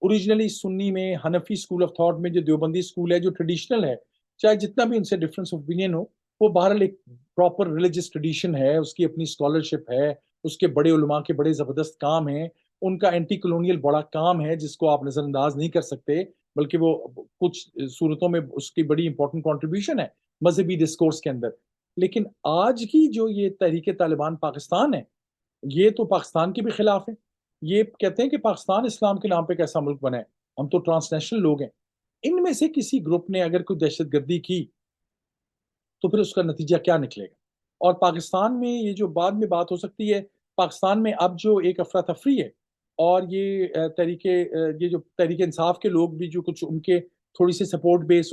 اوریجنلی سنی میں حنفی اسکول آف تھاٹ میں جو دیوبندی اسکول ہے جو ٹریڈیشنل ہے، چاہے جتنا بھی ان سے ڈفرینس آف اوپینین ہو، وہ بہرحال ایک پراپر ریلیجس ٹریڈیشن ہے، اس کی اپنی اسکالرشپ ہے، اس کے بڑے علماء کے بڑے زبردست کام ہیں، ان کا اینٹی کلونیل بڑا کام ہے جس کو آپ نظر انداز نہیں کر سکتے، بلکہ وہ کچھ صورتوں میں اس کی بڑی امپورٹنٹ کنٹریبیوشن ہے مذہبی ڈسکورس کے اندر۔ لیکن آج کی جو یہ تحریک طالبان پاکستان ہے، یہ تو پاکستان کے بھی خلاف ہے، یہ کہتے ہیں کہ پاکستان اسلام کے نام پہ کیسا ملک بنا ہے، ہم تو ٹرانس نیشنل لوگ ہیں۔ ان میں سے کسی گروپ نے اگر کوئی دہشت گردی کی تو پھر اس کا نتیجہ کیا نکلے گا؟ اور پاکستان میں یہ جو بعد میں بات ہو سکتی ہے، پاکستان میں اب جو ایک افراتفری ہے، اور یہ یہ جو تحریک انصاف کے لوگ بھی جو کچھ ان کے تھوڑی سی سپورٹ بیس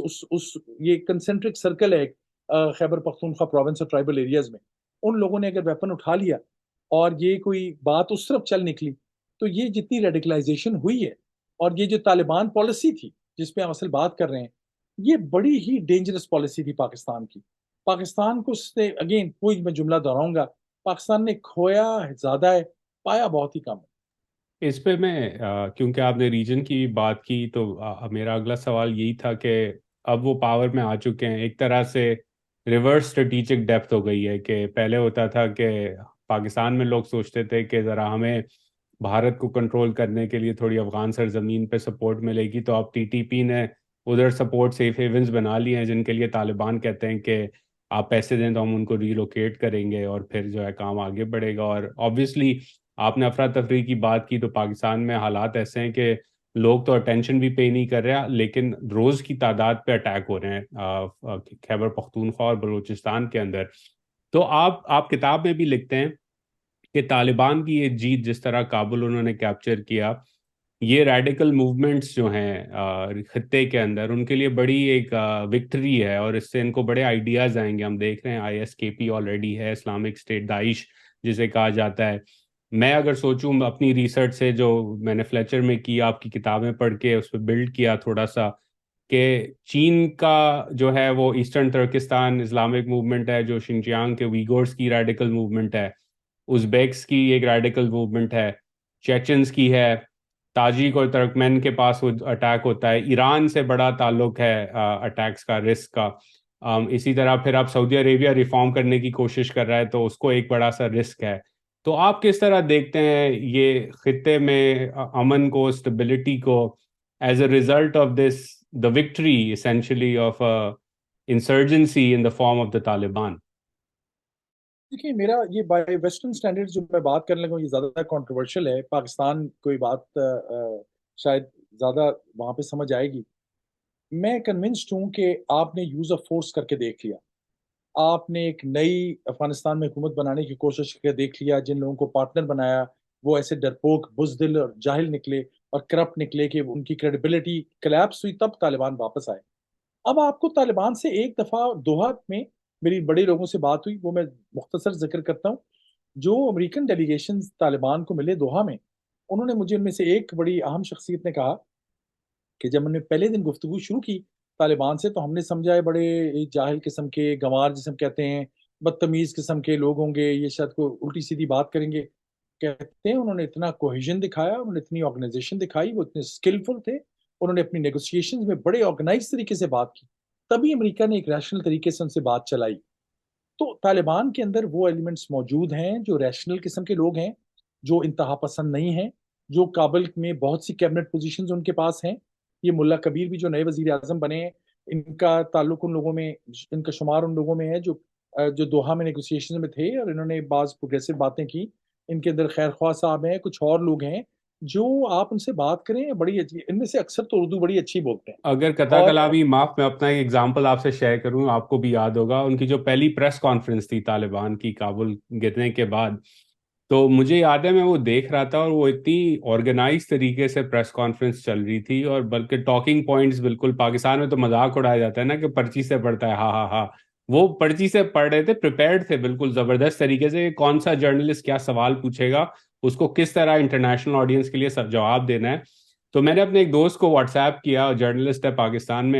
یہ کنسنٹرک سرکل ہے خیبر پختونخوا پروونس اور ٹرائبل ایریاز میں، ان لوگوں نے اگر ویپن اٹھا لیا اور یہ کوئی بات اس طرف چل نکلی، تو یہ جتنی ریڈیکلائزیشن ہوئی ہے اور یہ جو طالبان پالیسی تھی جس پہ ہم اصل بات کر رہے ہیں، یہ بڑی ہی ڈینجرس پالیسی تھی پاکستان کی۔ پاکستان کو اس نے اگین کوئی میں جملہ دہراؤں گا، پاکستان نے کھویا زیادہ ہے، پایا بہت ہی کم ہے۔ اس پہ میں کیونکہ آپ نے ریجن کی بات کی تو میرا اگلا سوال یہی تھا کہ اب وہ پاور میں آ چکے ہیں، ایک طرح سے ریورس اسٹریٹجک ڈیپتھ ہو گئی ہے، کہ پہلے ہوتا تھا کہ پاکستان میں لوگ سوچتے تھے کہ ذرا ہمیں بھارت کو کنٹرول کرنے کے لیے تھوڑی افغان سرزمین پہ سپورٹ ملے گی، تو اب ٹی ٹی پی نے ادھر سپورٹ سیف ہیونز بنا لی ہیں جن کے لیے طالبان کہتے ہیں کہ آپ پیسے دیں تو ہم ان کو ریلوکیٹ کریں گے اور پھر جو ہے کام آگے بڑھے گا۔ اور آبویسلی آپ نے افراتفری کی بات کی، تو پاکستان میں حالات ایسے ہیں کہ لوگ تو اٹینشن بھی پے نہیں کر رہے، لیکن روز کی تعداد پہ اٹیک ہو رہے ہیں خیبر پختونخوا اور بلوچستان کے اندر۔ تو آپ کتاب میں بھی لکھتے ہیں کہ طالبان کی یہ جیت، جس طرح کابل انہوں نے کیپچر کیا، یہ ریڈیکل موومنٹس جو ہیں خطے کے اندر، ان کے لیے بڑی ایک وکٹری ہے، اور اس سے ان کو بڑے آئیڈیاز آئیں گے۔ ہم دیکھ رہے ہیں آئی ایس کے پی آلریڈی ہے، اسلامک اسٹیٹ داعش جسے کہا جاتا ہے۔ میں اگر سوچوں اپنی ریسرچ سے جو میں نے فلیچر میں کی، آپ کی کتابیں پڑھ کے اس پہ بلڈ کیا تھوڑا سا، کہ چین کا جو ہے وہ ایسٹرن ترکستان اسلامک موومنٹ ہے، جو شنجیانگ کے ویگورس کی ریڈیکل موومنٹ ہے، ازبیکس کی ایک ریڈیکل موومنٹ ہے، چیچنس کی ہے، تاجک اور ترکمین کے پاس وہ اٹیک ہوتا ہے، ایران سے بڑا تعلق ہے اٹیکس کا، رسک کا۔ اسی طرح پھر آپ سعودی عربیہ ریفارم کرنے کی کوشش کر رہا ہے تو اس کو ایک بڑا سا رسک ہے۔ تو آپ کس طرح دیکھتے ہیں یہ خطے میں امن کو، اسٹیبلٹی کو، as a result of this the victory essentially of insurgency in the form of the Taliban? دیکھیے، میرا یہ بائی ویسٹرن سٹینڈرڈ جو میں بات کرنے لگا ہوں، یہ زیادہ کنٹروورشل ہے، پاکستان کوئی بات شاید زیادہ وہاں پہ سمجھ آئے گی۔ میں کنونسڈ ہوں کہ آپ نے یوز آف فورس کر کے دیکھ لیا، آپ نے ایک نئی افغانستان میں حکومت بنانے کی کوشش کر کے دیکھ لیا، جن لوگوں کو پارٹنر بنایا وہ ایسے ڈرپوک بزدل اور جاہل نکلے اور کرپٹ نکلے کہ ان کی کریڈیبلٹی کلیپس ہوئی، تب طالبان واپس آئے۔ اب آپ کو طالبان سے ایک دفعہ دوحہ میں میری بڑے لوگوں سے بات ہوئی، وہ میں مختصر ذکر کرتا ہوں۔ جو امریکن ڈیلیگیشن طالبان کو ملے دوحہ میں، انہوں نے مجھے ان میں سے ایک بڑی اہم شخصیت نے کہا کہ جب ہم نے پہلے دن گفتگو شروع کی طالبان سے، تو ہم نے سمجھا ہے بڑے جاہل قسم کے، گنوار جسم کہتے ہیں، بدتمیز قسم کے لوگ ہوں گے، یہ شاید کوئی الٹی سیدھی بات کریں گے۔ کہتے ہیں انہوں نے اتنا کوہیژن دکھایا، انہوں نے اتنی آرگنائزیشن دکھائی، وہ اتنے اسکلفل تھے، انہوں نے اپنی نیگوسیشنز میں بڑے آرگنائز طریقے سے بات کی، تبھی امریکہ نے ایک ریشنل طریقے سے ان سے بات چلائی۔ تو طالبان کے اندر وہ ایلیمنٹس موجود ہیں جو ریشنل قسم کے لوگ ہیں، جو انتہا پسند نہیں ہیں، جو کابل میں بہت سی کیبنٹ پوزیشنز ان کے پاس ہیں۔ یہ ملا کبیر بھی جو نئے وزیر اعظم بنے ہیں، ان کا تعلق ان لوگوں میں، ان کا شمار ان لوگوں میں ہے جو دوحہ میں نیگوسیشن میں تھے، اور انہوں نے بعض پروگریسو باتیں کی۔ ان کے اندر خیر خواہ صاحب ہیں، کچھ اور لوگ ہیں جو آپ ان سے بات کریں بڑی اچھی، ان میں سے اکثر تو اردو بڑی اچھی بولتے ہیں۔ اگر قطع اور کلامی معاف، میں اپنا ایک ایگزامپل آپ سے شیئر کروں، آپ کو بھی یاد ہوگا ان کی جو پہلی پریس کانفرنس تھی طالبان کی کابل گرنے کے بعد، تو مجھے یاد ہے میں وہ دیکھ رہا تھا، اور وہ اتنی آرگنائز طریقے سے پریس کانفرنس چل رہی تھی، اور بلکہ ٹاکنگ پوائنٹس بالکل، پاکستان میں تو مذاق اڑایا جاتا ہے نا کہ پرچی سے پڑھتا ہے، ہاں ہاں ہاں، وہ پرچی سے پڑھ رہے تھے، پریپیئرڈ تھے بالکل زبردست طریقے سے، کون سا جرنلسٹ کیا سوال پوچھے گا، اس کو کس طرح انٹرنیشنل آڈینس کے لیے جواب دینا ہے۔ تو میں نے اپنے ایک دوست کو واٹس ایپ کیا، جرنلسٹ ہے پاکستان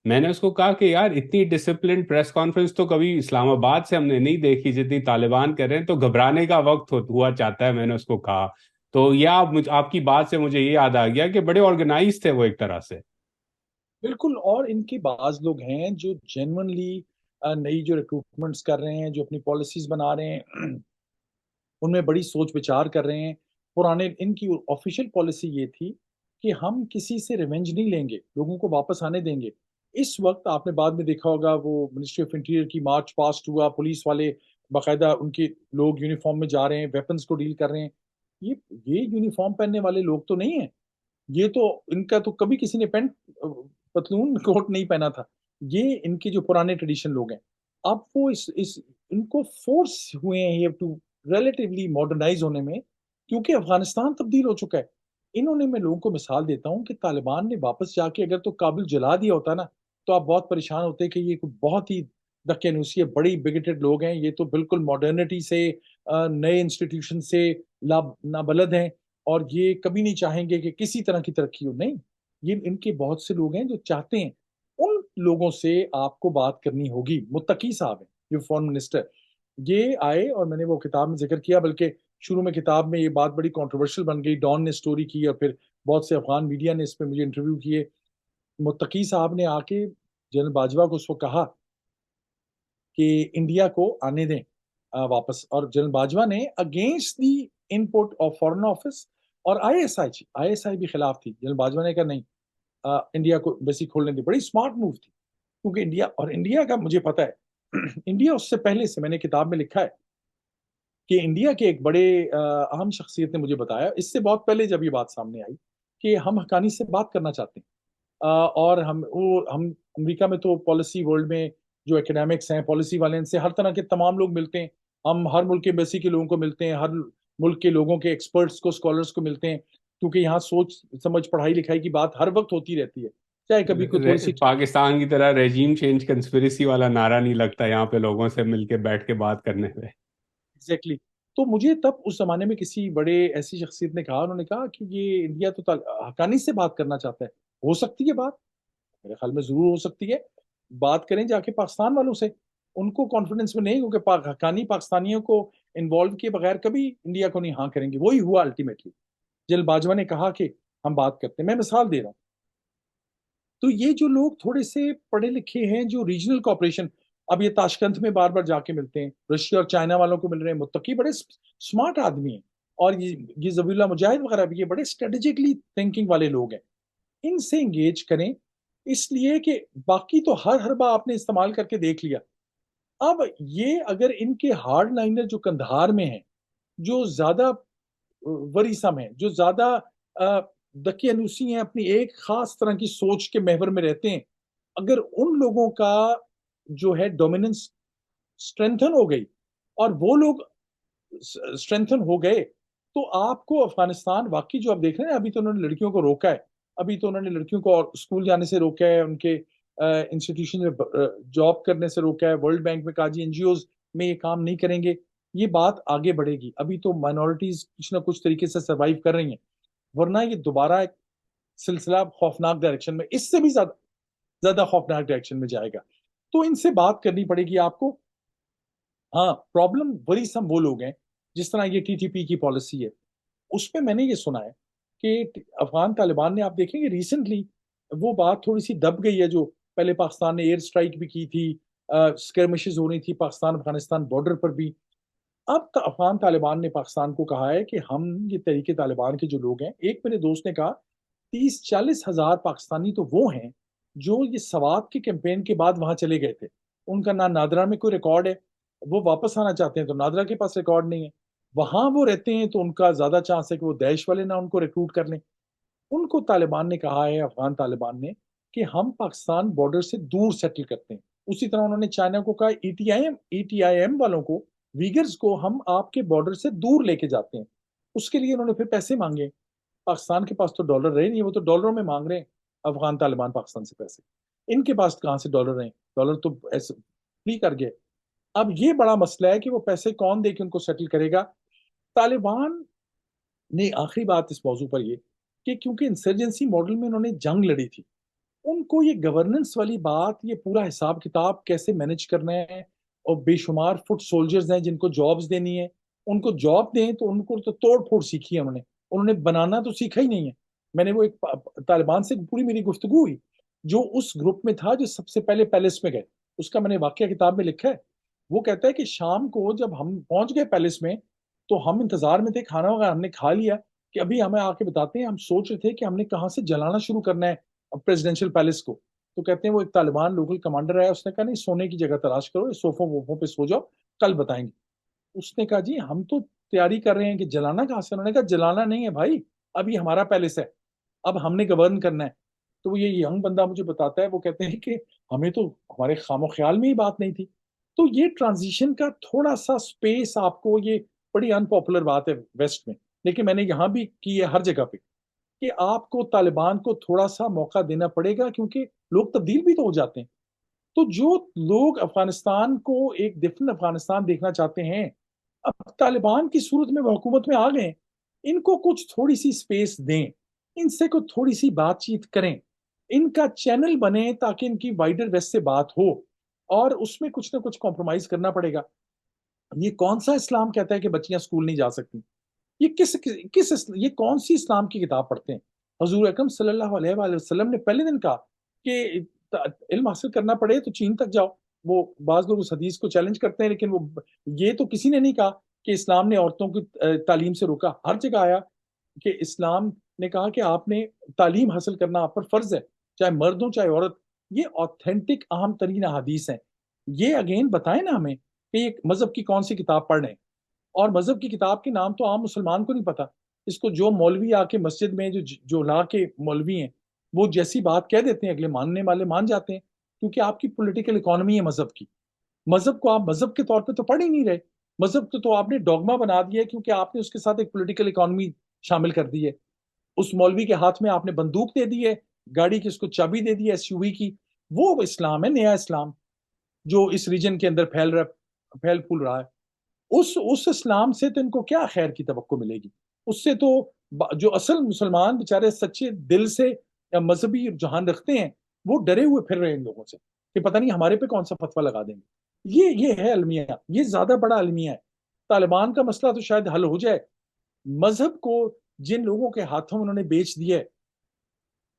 میں نے اس کو کہا کہ یار اتنی ڈسپلن پریس کانفرنس تو کبھی اسلام آباد سے ہم نے نہیں دیکھی جتنی طالبان کر رہے ہیں، تو گھبرانے کا وقت ہوا چاہتا ہے، میں نے اس کو کہا۔ تو یہ آپ کی بات سے مجھے یہ یاد آ گیا کہ بڑے آرگنائز تھے وہ ایک طرح سے۔ بالکل، اور ان کے بعض لوگ ہیں جو جینونلی نئی جو ریکروٹمنٹس کر رہے ہیں، جو اپنی پالیسیز بنا رہے ہیں، ان میں بڑی سوچ بچار کر رہے ہیں۔ پرانے ان کی آفیشیل پالیسی یہ تھی کہ ہم کسی سے ریونج نہیں لیں گے، لوگوں کو واپس آنے دیں گے۔ اس وقت آپ نے بعد میں دیکھا ہوگا، وہ منسٹری آف انٹیریئر کی مارچ پاسٹ ہوا، پولیس والے باقاعدہ ان کے لوگ یونیفارم میں جا رہے ہیں، ویپنز کو ڈیل کر رہے ہیں۔ یہ یہ یونیفارم پہننے والے لوگ تو نہیں ہیں، یہ تو ان کا تو کبھی کسی نے پینٹ پتلون کوٹ نہیں پہنا تھا۔ یہ ان کے جو پرانے ٹریڈیشن لوگ ہیں، اب وہ ان کو فورس ہوئے ہیں ٹو ریلیٹیولی ماڈرنائز ہونے میں، کیونکہ افغانستان تبدیل ہو چکا ہے۔ انہوں نے، میں لوگوں کو مثال دیتا ہوں کہ طالبان نے واپس جا کے اگر تو کابل جلا دیا ہوتا نا، تو آپ بہت پریشان ہوتے کہ یہ بہت ہی دقیانوسی ہے، بڑی بگیٹڈ لوگ ہیں، یہ تو بالکل ماڈرنٹی سے، نئے انسٹیٹیوشن سے نابلد ہیں، اور یہ کبھی نہیں چاہیں گے کہ کسی طرح کی ترقی ہو۔ نہیں، یہ ان کے بہت سے لوگ ہیں جو چاہتے ہیں، ان لوگوں سے آپ کو بات کرنی ہوگی۔ متقی صاحب ہیں جو فورن منسٹر، یہ آئے، اور میں نے وہ کتاب میں ذکر کیا، بلکہ شروع میں کتاب میں یہ بات بڑی کنٹروورشل بن گئی، ڈان نے سٹوری کی، اور پھر بہت سے افغان میڈیا نے اس پہ مجھے انٹرویو کیے۔ متقی صاحب نے آ کے جنرل باجوہ کو اس وقت کہا کہ انڈیا کو آنے دیں واپس، اور جنرل باجوہ نے against the input of foreign office اور آئی ایس آئی بھی خلاف تھی، جنرل باجوہ نے کہا نہیں، انڈیا کو بیسی کھولنے دی۔ بڑی اسمارٹ موو تھی، کیونکہ انڈیا کا مجھے پتا ہے، انڈیا اس سے پہلے سے، میں نے کتاب میں لکھا ہے کہ انڈیا کے ایک بڑے اہم شخصیت نے مجھے بتایا، اس سے بہت پہلے جب یہ بات سامنے آئی، کہ ہم حقانی سے بات کرنا چاہتے ہیں، اور ہم امریکہ میں تو پالیسی ورلڈ میں جو اکیڈیمکس ہیں، پالیسی والے، ان سے ہر طرح کے تمام لوگ ملتے ہیں، ہم ہر ملک کے ایمبیسی کے لوگوں کو ملتے ہیں، ہر ملک کے لوگوں کے ایکسپرٹس کو، اسکالرس کو ملتے ہیں، کیونکہ یہاں سوچ سمجھ پڑھائی لکھائی کی بات ہر وقت ہوتی رہتی ہے، چاہے کبھی کوئی تھوڑی سی پاکستان کی طرح ریجیم چینج کنسپریسی والا نعرہ نہیں لگتا یہاں پہ لوگوں سے مل کے بیٹھ کے بات کرنے میں۔ ایگزیکٹلی۔ تو مجھے تب اس زمانے میں کسی بڑے ایسی شخصیت نے کہا، انہوں نے کہا کہ یہ انڈیا تو حقانی سے بات کرنا چاہتا ہے، ہو سکتی ہے بات؟ میرے خیال میں ضرور ہو سکتی ہے، بات کریں جا کے پاکستان والوں سے، ان کو کانفیڈنس میں نہیں، کیونکہ حقانی پاکستانیوں کو انوالو کیے بغیر کبھی انڈیا کو نہیں ہاں کریں گے۔ وہی ہوا الٹیمیٹلی، جنرل باجوہ نے کہا کہ ہم بات کرتے ہیں۔ میں مثال دے رہا ہوں، تو یہ جو لوگ تھوڑے سے پڑھے لکھے ہیں، جو ریجنل کوآپریشن، اب یہ تاشکند میں بار بار جا کے ملتے ہیں، رشیا اور چائنا والوں کو مل رہے ہیں، متقی بڑے سمارٹ آدمی ہیں، اور یہ ذبیح اللہ مجاہد وغیرہ بھی، یہ بڑے اسٹریٹجکلی تھنکنگ والے لوگ ہیں، ان سے انگیج کریں، اس لیے کہ باقی تو ہر حربہ آپ نے استعمال کر کے دیکھ لیا۔ اب یہ اگر ان کے ہارڈ لائنر جو کندھار میں ہیں، جو زیادہ وریسم ہیں، جو زیادہ دقیانوسی ہیں، اپنی ایک خاص طرح کی سوچ کے محور میں رہتے ہیں، اگر ان لوگوں کا جو ہے ڈومیننس اسٹرینتھن ہو گئی، اور وہ لوگ اسٹرینتھن ہو گئے، تو آپ کو افغانستان واقعی جو آپ دیکھ رہے ہیں، ابھی تو انہوں نے لڑکیوں کو روکا ہے، ابھی تو انہوں نے لڑکیوں کو اور اسکول جانے سے روکا ہے، ان کے انسٹیٹیوشن میں جاب کرنے سے روکا ہے، ورلڈ بینک میں کہا جی این جی اوز میں یہ کام نہیں کریں گے. یہ بات آگے بڑھے گی. ابھی تو مائنورٹیز کچھ نہ کچھ طریقے سے سروائیو کر رہی ہیں، ورنہ یہ دوبارہ ایک سلسلہ خوفناک ڈائریکشن میں، اس سے بھی زیادہ زیادہ خوفناک ڈائریکشن میں جائے گا. تو ان سے بات کرنی پڑے گی آپ کو. ہاں، پرابلم بڑی سم وہ لوگ ہیں، جس طرح یہ ٹی ٹی پی کی پالیسی ہے، اس میں نے یہ سنا ہے کہ افغان طالبان نے، آپ دیکھیں گے ریسنٹلی وہ بات تھوڑی سی دب گئی ہے، جو پہلے پاکستان نے ایئر سٹرائک بھی کی تھی، سکرمشز ہو رہی تھی پاکستان افغانستان بارڈر پر بھی. اب افغان طالبان نے پاکستان کو کہا ہے کہ ہم یہ تحریک طالبان کے جو لوگ ہیں، ایک میرے دوست نے کہا 30-40 ہزار پاکستانی تو وہ ہیں جو یہ سوات کی کیمپین کے بعد وہاں چلے گئے تھے. ان کا نہ نادرا میں کوئی ریکارڈ ہے، وہ واپس آنا چاہتے ہیں تو نادرا کے پاس ریکارڈ نہیں ہے. وہاں وہ رہتے ہیں تو ان کا زیادہ چانس ہے کہ وہ داعش والے نہ ان کو ریکروٹ کر لیں. ان کو طالبان نے کہا ہے، افغان طالبان نے، کہ ہم پاکستان بارڈر سے دور سیٹل کرتے ہیں. اسی طرح انہوں نے چائنا کو کہا ای ٹی آئی ایم والوں کو، ویگرز کو ہم آپ کے بارڈر سے دور لے کے جاتے ہیں. اس کے لیے انہوں نے پھر پیسے مانگے. پاکستان کے پاس تو ڈالر رہے نہیں، وہ تو ڈالروں میں مانگ رہے ہیں افغان طالبان پاکستان سے پیسے. ان کے پاس کہاں سے ڈالر رہے؟ ڈالر تو ایسے فری کر گئے. اب یہ بڑا مسئلہ ہے کہ وہ پیسے کون دے کے ان کو سیٹل کرے گا. طالبان نے آخری بات اس موضوع پر یہ کہ کیونکہ انسرجنسی ماڈل میں انہوں نے جنگ لڑی تھی، ان کو یہ گورننس والی بات، یہ پورا حساب کتاب کیسے مینج کرنا ہے، اور بے شمار فٹ سولجرز ہیں جن کو جابز دینی ہے، ان کو جاب دیں تو ان کو تو توڑ پھوڑ سیکھی ہے انہوں نے بنانا تو سیکھا ہی نہیں ہے. میں نے وہ ایک طالبان سے پوری میری گفتگو ہوئی جو اس گروپ میں تھا جو سب سے پہلے پیلس میں گئے، اس کا میں نے واقعہ کتاب میں لکھا ہے. وہ کہتا ہے کہ شام کو جب ہم پہنچ گئے پیلس میں تو ہم انتظار میں تھے، کھانا وغیرہ ہم نے کھا لیا کہ ابھی ہمیں آ کے بتاتے ہیں. ہم سوچ رہے تھے کہ ہم نے کہاں سے جلانا شروع کرنا ہے پریزیڈینشیل پیلس کو. تو کہتے ہیں وہ ایک طالبان لوکل کمانڈر آیا، اس نے کہا نہیں، سونے کی جگہ تلاش کرو، صوفوں ووفوں پہ سو جاؤ، کل بتائیں گے. اس نے کہا جی ہم تو تیاری کر رہے ہیں کہ جلانا کہاں سے. انہوں نے کہا جلانا نہیں ہے بھائی، اب یہ ہمارا پیلس ہے، اب ہم نے گورن کرنا ہے. تو وہ یہ ینگ بندہ مجھے بتاتا ہے، وہ کہتے ہیں کہ ہمیں تو ہمارے خام و خیال میں ہی بات نہیں تھی. تو یہ ٹرانزیشن کا تھوڑا سا سپیس آپ کو، یہ بڑی ان پاپولر بات ہے ویسٹ میں، لیکن میں نے یہاں بھی کی ہے ہر جگہ پہ، کہ آپ کو طالبان کو تھوڑا سا موقع دینا پڑے گا، کیونکہ لوگ تبدیل بھی تو ہو جاتے ہیں. تو جو لوگ افغانستان کو ایک ڈفرنٹ افغانستان دیکھنا چاہتے ہیں، اب طالبان کی صورت میں وہ حکومت میں آ گئے، ان کو کچھ تھوڑی سی سپیس دیں، ان سے کو تھوڑی سی بات چیت کریں، ان کا چینل بنے تاکہ ان کی وائڈر ویسٹ سے بات ہو، اور اس میں کچھ نہ کچھ کمپرومائز کرنا پڑے گا. یہ کون سا اسلام کہتا ہے کہ بچیاں اسکول نہیں جا سکتی؟ یہ یہ کون سی اسلام کی کتاب پڑھتے ہیں؟ حضور اکرم صلی اللہ علیہ وآلہ وسلم نے پہلے دن کہا کہ علم حاصل کرنا پڑے تو چین تک جاؤ. وہ بعض لوگ اس حدیث کو چیلنج کرتے ہیں، لیکن وہ یہ تو کسی نے نہیں کہا کہ اسلام نے عورتوں کی تعلیم سے روکا. ہر جگہ آیا کہ اسلام نے کہا کہ آپ نے تعلیم حاصل کرنا آپ پر فرض ہے، چاہے مرد ہو چاہے عورت. یہ آتھینٹک اہم ترین حدیث ہیں. یہ اگین بتائیں نا ہمیں کہ یہ مذہب کی کون سی کتاب پڑھ رہے ہیں. اور مذہب کی کتاب کے نام تو عام مسلمان کو نہیں پتا. اس کو جو مولوی آ کے مسجد میں، جو لا کے مولوی ہیں، وہ جیسی بات کہہ دیتے ہیں اگلے ماننے والے مان جاتے ہیں، کیونکہ آپ کی پولیٹیکل اکانومی ہے مذہب کی. مذہب کو آپ مذہب کے طور پہ تو پڑھ ہی نہیں رہے. مذہب تو آپ نے ڈوگما بنا دیا ہے، کیونکہ آپ نے اس کے ساتھ ایک پولیٹیکل اکانومی شامل کر دی ہے. اس مولوی کے ہاتھ میں آپ نے بندوق دے دی ہے، گاڑی کی اس کو چابی دے دی ہے ایس یو وی کی. وہ اسلام ہے، نیا اسلام جو اس ریجن کے اندر پھیل پھول رہا ہے. اس اسلام سے تو ان کو کیا خیر کی توقع ملے گی؟ اس سے تو جو اصل مسلمان بیچارے سچے دل سے یا مذہبی جہان رکھتے ہیں، وہ ڈرے ہوئے پھر رہے ہیں ان لوگوں سے کہ پتہ نہیں ہمارے پہ کون سا فتویٰ لگا دیں گے. یہ ہے المیہ، یہ زیادہ بڑا المیہ ہے. طالبان کا مسئلہ تو شاید حل ہو جائے. مذہب کو جن لوگوں کے ہاتھوں انہوں نے بیچ دیا ہے،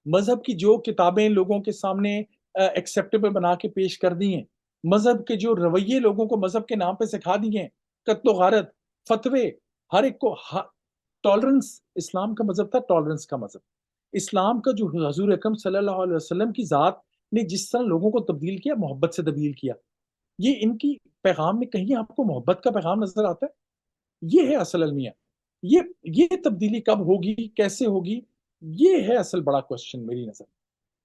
مذہب کی جو کتابیں لوگوں کے سامنے ایکسیپٹیبل بنا کے پیش کر دی ہیں، مذہب کے جو رویے لوگوں کو مذہب کے نام پہ سکھا دیے ہیں، قتل و غارت، فتوے، ہر ایک کو ٹالرنس. اسلام کا مذہب تھا ٹالرنس کا مذہب. اسلام کا جو حضور اکرم صلی اللہ علیہ وسلم کی ذات نے جس طرح لوگوں کو تبدیل کیا، محبت سے تبدیل کیا. یہ ان کی پیغام میں کہیں آپ کو محبت کا پیغام نظر آتا ہے؟ یہ ہے اصل المیہ. یہ تبدیلی کب ہوگی، کیسے ہوگی، یہ ہے اصل بڑا کوشچن میری نظر.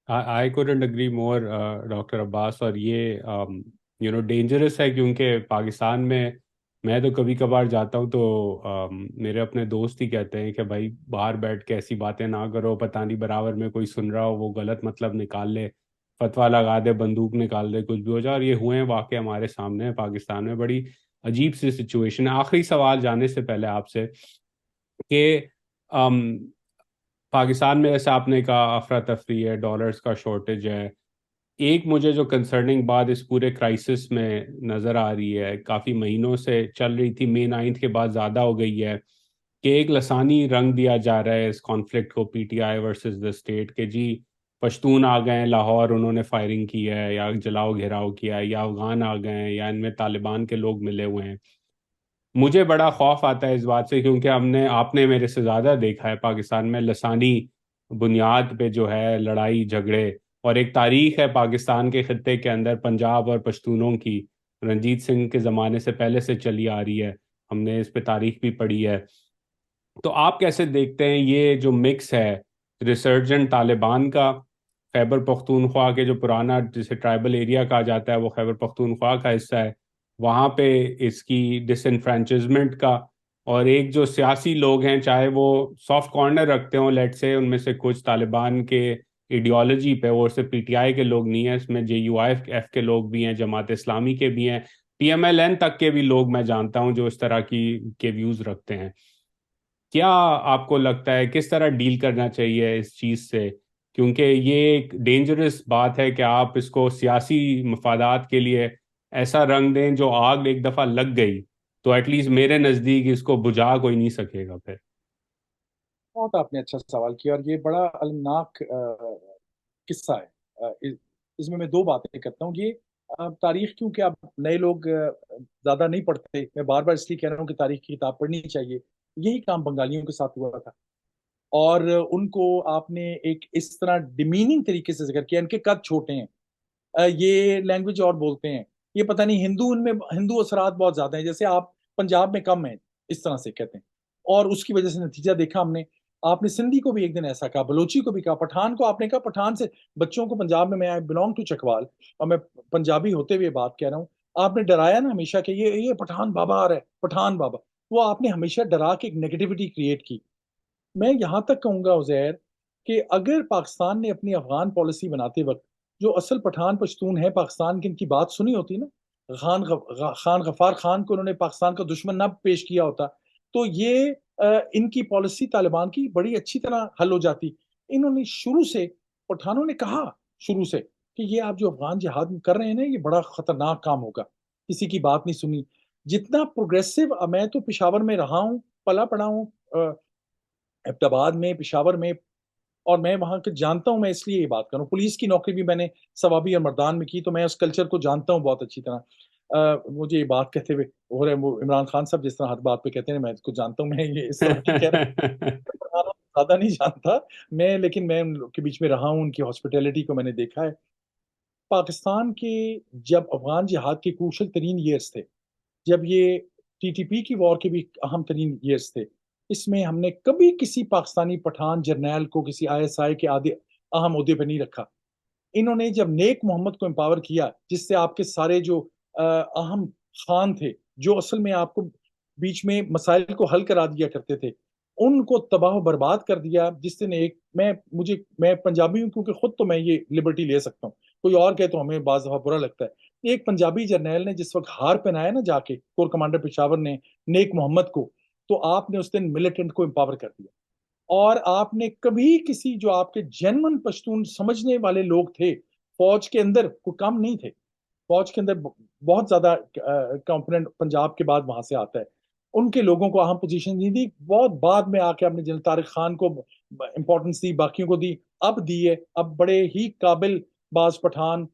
I couldn't agree more, doctor Abbas. اور یہ ڈینجرس ہے، کیونکہ پاکستان میں میں تو کبھی کبھار جاتا ہوں تو میرے اپنے دوست ہی کہتے ہیں کہ بھائی باہر بیٹھ کے ایسی باتیں نہ کرو، پتہ نہیں برابر میں کوئی سن رہا ہو وہ غلط مطلب نکال لے، فتویٰ لگا دے، بندوق نکال دے، کچھ بھی ہو جائے. اور یہ ہوئے ہیں واقع ہمارے سامنے ہیں پاکستان میں. بڑی عجیب سی سچویشن ہے. آخری سوال جانے سے پہلے آپ سے کہ ام، پاکستان میں جیسے آپ نے کہا افراتفری ہے، ڈالرز کا شارٹیج ہے. ایک مجھے جو کنسرننگ بات اس پورے کرائسس میں نظر آ رہی ہے، کافی مہینوں سے چل رہی تھی، مئی 9 کے بعد زیادہ ہو گئی ہے، کہ ایک لسانی رنگ دیا جا رہا ہے اس کانفلکٹ کو، P T I versus the state, کہ جی پشتون آ گئے ہیں لاہور، انہوں نے فائرنگ کی ہے یا جلاؤ گھیراؤ کیا ہے، یا افغان آ گئے ہیں، یا ان میں طالبان کے لوگ ملے ہوئے ہیں. مجھے بڑا خوف آتا ہے اس بات سے، کیونکہ آپ نے میرے سے زیادہ دیکھا ہے پاکستان میں لسانی بنیاد پہ جو ہے لڑائی جھگڑے، اور ایک تاریخ ہے پاکستان کے خطے کے اندر پنجاب اور پشتونوں کی، رنجیت سنگھ کے زمانے سے پہلے سے چلی آ رہی ہے، ہم نے اس پہ تاریخ بھی پڑھی ہے. تو آپ کیسے دیکھتے ہیں یہ جو مکس ہے ریسرجنٹ طالبان کا، خیبر پختونخوا کے جو پرانا جسے ٹرائبل ایریا کہا جاتا ہے وہ خیبر پختونخوا کا حصہ ہے، وہاں پہ اس کی ڈس انفرینچائزمنٹ کا، اور ایک جو سیاسی لوگ ہیں چاہے وہ سافٹ کارنر رکھتے ہوں، لیٹ سے ان میں سے کچھ طالبان کے ایڈیالوجی پہ، وہ صرف پی ٹی آئی کے لوگ نہیں ہیں، اس میں جے یو آئی ایف کے لوگ بھی ہیں، جماعت اسلامی کے بھی ہیں، پی ایم ایل این تک کے بھی لوگ میں جانتا ہوں جو اس طرح کی کے ویوز رکھتے ہیں. کیا آپ کو لگتا ہے کس طرح ڈیل کرنا چاہیے اس چیز سے؟ کیونکہ یہ ایک ڈینجرس بات ہے کہ آپ اس کو سیاسی مفادات کے لیے ایسا رنگ دیں، جو آگ ایک دفعہ لگ گئی تو ایٹ لیسٹ میرے نزدیک اس کو بجھا کوئی نہیں سکے گا پھر. بہت آپ نے اچھا سوال کیا، اور یہ بڑا المناک قصہ ہے. اس میں دو باتیں کرتا ہوں. یہ تاریخ کیونکہ اب نئے لوگ زیادہ نہیں پڑھتے، میں بار بار اس لیے کہہ رہا ہوں کہ تاریخ کی کتاب پڑھنی چاہیے. یہی کام بنگالیوں کے ساتھ ہوا تھا، اور ان کو آپ نے ایک اس طرح ڈیمیننگ طریقے سے ذکر کیا، ان کے قد چھوٹے ہیں، یہ لینگویج اور بولتے ہیں، یہ پتہ نہیں ہندو، ان میں ہندو اثرات بہت زیادہ ہیں، جیسے آپ پنجاب میں کم ہیں، اس طرح سے کہتے ہیں. اور اس کی وجہ سے نتیجہ دیکھا ہم نے. آپ نے سندھی کو بھی ایک دن ایسا کہا، بلوچی کو بھی کہا، پٹھان کو آپ نے کہا. پٹھان سے بچوں کو پنجاب میں آئی بلونگ ٹو چکوال، اور میں پنجابی ہوتے ہوئے بات کہہ رہا ہوں. آپ نے ڈرایا نا ہمیشہ کہ یہ پٹھان بابا آ رہا ہے، پٹھان بابا. وہ آپ نے ہمیشہ ڈرا کے ایک نیگیٹیوٹی کریٹ کی. میں یہاں تک کہوں گا عزیر کہ اگر پاکستان نے اپنی افغان پالیسی بناتے وقت جو اصل پٹھان پشتون ہے پاکستان کی، ان کی بات سنی ہوتی نا، خان غفار خان کو انہوں نے پاکستان کا دشمن نہ پیش کیا ہوتا، تو یہ ان کی پالیسی طالبان کی بڑی اچھی طرح حل ہو جاتی. انہوں نے شروع سے، پٹھانوں نے کہا شروع سے کہ یہ آپ جو افغان جہاد کر رہے ہیں نا، یہ بڑا خطرناک کام ہوگا. کسی کی بات نہیں سنی. جتنا پروگریسو، میں تو پشاور میں رہا ہوں، پلا پڑا ہوں، ابتداد میں، پشاور میں، اور میں وہاں کے جانتا ہوں. میں اس لیے یہ بات کروں، پولیس کی نوکری بھی میں نے ثوابی اور مردان میں کی، تو میں اس کلچر کو جانتا ہوں بہت اچھی طرح. مجھے یہ بات کہتے ہوئے ہو رہا ہے، وہ عمران خان صاحب جس طرح ہر بات پہ کہتے ہیں میں اس کو جانتا ہوں، میں یہ اس طرح نہیں کہہ رہا، زیادہ نہیں جانتا میں، لیکن میں ان لوگ کے بیچ میں رہا ہوں، ان کی ہاسپٹیلٹی کو میں نے دیکھا ہے. پاکستان کے جب افغان جہاد کے کروشل ترین ایئرس تھے، جب یہ ٹی ٹی پی کی وار کے بھی اہم ترین ایئرس تھے، اس میں ہم نے کبھی کسی پاکستانی پٹھان جرنیل کو کسی آئی ایس آئی کے اہم عہدے پہ نہیں رکھا. انہوں نے جب نیک محمد کو امپاور کیا، جس سے آپ کے سارے جو اہم خان تھے، جو اصل میں آپ کو بیچ میں مسائل کو حل کرا دیا کرتے تھے، ان کو تباہ و برباد کر دیا. جس نے ایک، میں پنجابی ہوں کیونکہ خود تو میں یہ لبرٹی لے سکتا ہوں، کوئی اور کہے تو ہمیں بعض دفعہ برا لگتا ہے. ایک پنجابی جرنیل نے جس وقت ہار پہنایا نا جا کے کور کمانڈر پشاور نے نیک محمد کو، تو آپ نے اس دن ملیٹنٹ کو امپاور کر دیا. اور آپ نے کبھی کسی جو آپ کے جینون پشتون سمجھنے والے لوگ تھے فوج کے اندر، کوئی کم نہیں تھے. فوج کے اندر بہت زیادہ کمپوننٹ پنجاب کے بعد وہاں سے آتا ہے، ان کے لوگوں کو اہم پوزیشن نہیں دی. بہت بعد میں آ کے آپ نے جنرل طارق خان کو امپورٹنس دی، باقیوں کو دی، اب دی ہے. اب بڑے ہی قابل بعض پٹھان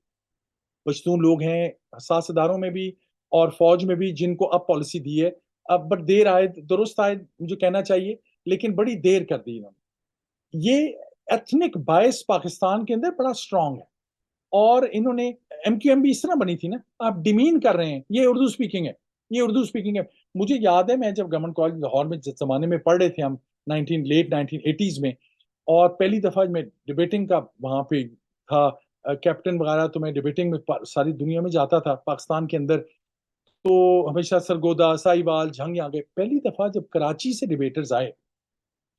پشتون لوگ ہیں حساس اداروں میں بھی اور فوج میں بھی، جن کو اب پالیسی دی ہے. اب بڑی دیر آئے، درست آئے مجھے کہنا چاہیے، لیکن بڑی دیر کر دی انہوں نے. یہ ایتھنک بائس پاکستان کے اندر بڑا اسٹرانگ ہے، اور انہوں نے ایم کیو ایم بھی اس طرح بنی تھی نا. آپ ڈیمین کر رہے ہیں، یہ اردو اسپیکنگ ہے، یہ اردو اسپیکنگ ہے. مجھے یاد ہے میں جب گورنمنٹ کالج لاہور میں جس زمانے میں پڑھ رہے تھے ہم، لیٹ 1980s میں، اور پہلی دفعہ میں ڈبیٹنگ کا وہاں پہ تھا کیپٹن وغیرہ، تو میں ڈبیٹنگ میں ساری دنیا میں جاتا تھا پاکستان کے اندر. تو ہمیشہ سرگودا ساہیوال جھنگ آ گئے. پہلی دفعہ جب کراچی سے ڈیبیٹرز آئے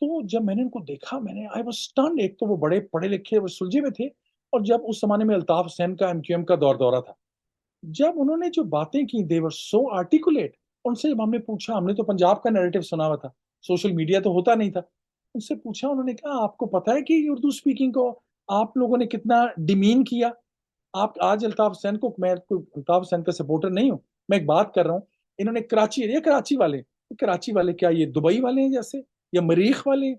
تو جب میں نے ان کو دیکھا میں نے آئی واز اسٹنڈ. ایک تو وہ بڑے پڑھے لکھے وہ سلجھے میں تھے, اور جب اس زمانے میں الطاف حسین کا ایم کیو ایم کا دورہ تھا, جب انہوں نے جو باتیں کی دے ور سو آرٹیکولیٹ. ان سے جب ہم نے پوچھا, ہم نے تو پنجاب کا نیریٹو سنا ہوا تھا, سوشل میڈیا تو ہوتا نہیں تھا, ان سے پوچھا, انہوں نے کہا آپ کو پتا ہے کہ اردو اسپیکنگ کو آپ لوگوں نے کتنا ڈیمین کیا. آپ آج الطاف حسین کو, میں الطاف حسین کا سپورٹر نہیں ہوں, میں ایک بات کر رہا ہوں, انہوں نے کراچی والے کیا یہ دبئی والے ہیں جیسے, یا مریخ والے ہیں؟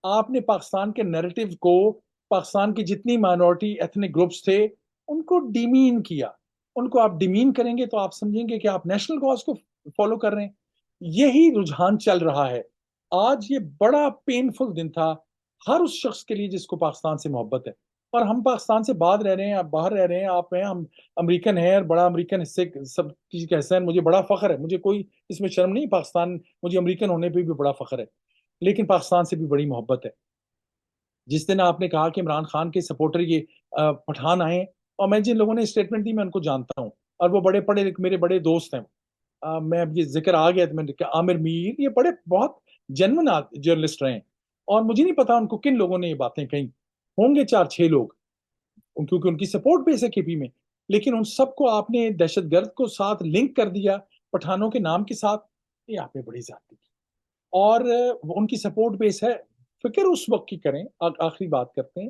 آپ نے پاکستان کے نیریٹو کو, پاکستان کی جتنی مائنورٹی ایتھنک گروپس تھے ان کو ڈیمین کیا. ان کو آپ ڈیمین کریں گے تو آپ سمجھیں گے کہ آپ نیشنل کاز کو فالو کر رہے ہیں. یہی رجحان چل رہا ہے. آج یہ بڑا پینفل دن تھا ہر اس شخص کے لیے جس کو پاکستان سے محبت ہے. اور ہم پاکستان سے بعد رہ رہے ہیں, آپ باہر رہ رہے ہیں, آپ ہیں, ہم امریکن ہیں, اور بڑا امریکن حصے سب کسی کا حصہ ہے. مجھے بڑا فخر ہے, مجھے کوئی اس میں شرم نہیں, پاکستان مجھے امریکن ہونے پہ بھی بڑا فخر ہے, لیکن پاکستان سے بھی بڑی محبت ہے. جس دن آپ نے کہا کہ عمران خان کے سپورٹر یہ پٹھان آئے, اور میں جن لوگوں نے اسٹیٹمنٹ دی میں ان کو جانتا ہوں, اور وہ بڑے پڑھے میرے بڑے دوست ہیں. میں اب یہ ذکر آ گیا تو میں نے کہا عامر میر, یہ بڑے بہت جنون جرنلسٹ رہے ہیں, اور مجھے نہیں پتا ان کو کن لوگوں نے یہ باتیں کہیں, ہوں گے 4-6 لوگ, کیونکہ ان کی سپورٹ بیس ہے کے پی میں, لیکن ان سب کو آپ نے دہشت گرد کو ساتھ لنک کر دیا پٹھانوں کے نام کے ساتھ. یہ آپ نے بڑی زیادتی کی, اور ان کی سپورٹ بیس ہے. فکر اس وقت کی کریں, آخری بات کرتے ہیں,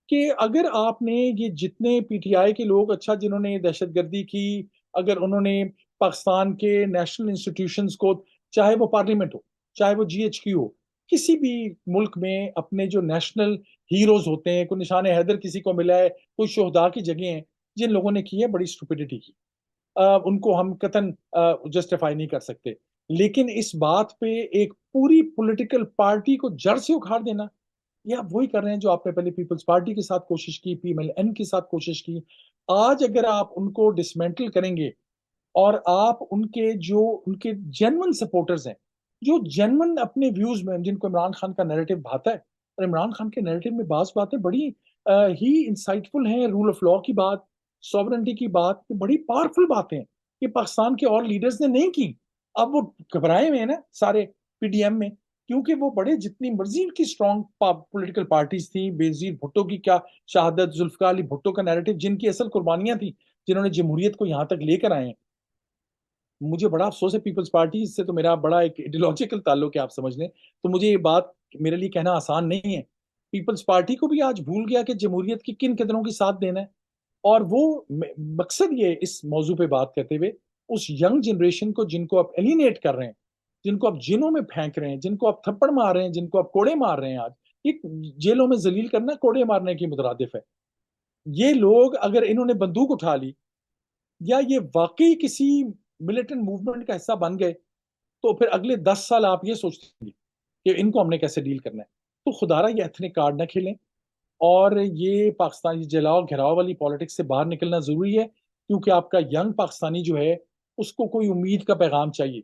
کہ اگر آپ نے یہ جتنے پی ٹی آئی کے لوگ, اچھا جنہوں نے دہشت گردی کی, اگر انہوں نے پاکستان کے نیشنل انسٹیٹیوشنز کو, چاہے وہ پارلیمنٹ ہو, چاہے وہ جی ایچ کیو ہو, کسی بھی ملک میں اپنے جو نیشنل ہیروز ہوتے ہیں, کوئی نشان حیدر کسی کو ملا ہے, کوئی شہداء کی جگہ ہیں, جن لوگوں نے کی ہے بڑی اسٹوپیڈیٹی کی, ان کو ہم قطن جسٹیفائی نہیں کر سکتے. لیکن اس بات پہ ایک پوری پولیٹیکل پارٹی کو جڑ سے اکھاڑ دینا, یہ آپ وہی کر رہے ہیں جو آپ نے پہلے پیپلز پارٹی کے ساتھ کوشش کی, پی ایم ایل این کے ساتھ کوشش کی. آج اگر آپ ان کو ڈسمینٹل کریں گے, اور آپ ان کے جینون سپورٹرز ہیں, جو جینون اپنے ویوز میں, جن کو عمران خان کا نیریٹو بھاتا ہے, اور عمران خان کے نیریٹو میں بعض باتیں بڑی ہی انسائٹفل ہیں, رول آف لا کی بات, سوورنٹی کی بات, یہ بڑی پاورفل باتیں ہیں کہ پاکستان کے اور لیڈرز نے نہیں کی. اب وہ گھبرائے ہوئے ہیں نا سارے پی ڈی ایم میں, کیونکہ وہ بڑے جتنی مرضی کی اسٹرانگ پولیٹیکل پارٹیز تھیں, بےنظیر بھٹو کی کیا شہادت, ذوالفقار علی بھٹو کا نیریٹو, جن کی اصل قربانیاں تھیں, جنہوں نے جمہوریت کو یہاں تک لے کر آئے ہیں. مجھے بڑا افسوس ہے پیپلز پارٹی سے تو میرا بڑا ایک ایڈیولوجیکل تعلق ہے, آپ سمجھ لیں, تو مجھے یہ بات میرے لیے کہنا آسان نہیں ہے. پیپلز پارٹی کو بھی آج بھول گیا کہ جمہوریت کی کن قدروں کی ساتھ دینا ہے. اور وہ مقصد یہ اس موضوع پہ بات کرتے ہوئے, اس ینگ جنریشن کو جن کو آپ ایلینیٹ کر رہے ہیں, جن کو آپ جنوں میں پھینک رہے ہیں, جن کو آپ تھپڑ مار رہے ہیں, جن کو آپ کوڑے مار رہے ہیں, آج یہ جیلوں میں ذلیل کرنا کوڑے مارنے کی مترادف ہے. یہ لوگ اگر انہوں نے بندوق اٹھا لی, یا یہ واقعی کسی ملیٹنٹ موومنٹ کا حصہ بن گئے, تو پھر اگلے 10 سال آپ یہ سوچتے ہیں کہ ان کو ہم نے کیسے ڈیل کرنا ہے. تو خدا رہا یہ ایتھنک کارڈ نہ کھیلیں, اور یہ پاکستانی جلاؤ گھراؤ والی پالیٹکس سے باہر نکلنا ضروری ہے, کیونکہ آپ کا ینگ پاکستانی جو ہے اس کو کوئی امید کا پیغام چاہیے,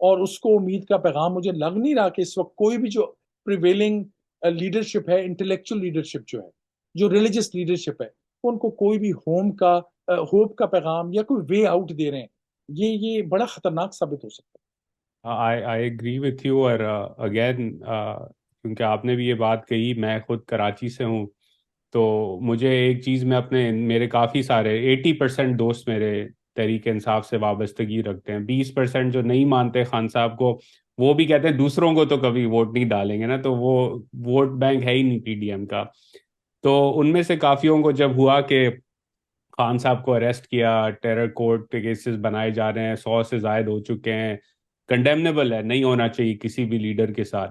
اور اس کو امید کا پیغام مجھے لگ نہیں رہا کہ اس وقت کوئی بھی جو پریویلنگ لیڈرشپ ہے, انٹلیکچوئل لیڈرشپ جو ہے, جو ریلیجس لیڈرشپ ہے, ان کو کوئی بھی ہوپ کا پیغام یا کوئی وے آؤٹ دے رہے ہیں. یہ بڑا خطرناک ثابت ہو سکتا ہے. I agree with you. اور اگین کیونکہ آپ نے بھی یہ بات کہی, میں خود کراچی سے ہوں, تو مجھے ایک چیز میں میرے کافی سارے 80% دوست میرے تحریک انصاف سے وابستگی رکھتے ہیں. 20% جو نہیں مانتے خان صاحب کو, وہ بھی کہتے ہیں دوسروں کو تو کبھی ووٹ نہیں ڈالیں گے نا, تو وہ ووٹ بینک ہے ہی نہیں پی ڈی ایم کا. تو ان میں سے کافیوں کو جب ہوا کہ خان صاحب کو اریسٹ کیا, ٹیرر کورٹ کے کیسز بنائے جا رہے ہیں, 100 سے زائد ہو چکے ہیں, کنڈیمنیبل ہے, نہیں ہونا چاہیے کسی بھی لیڈر کے ساتھ.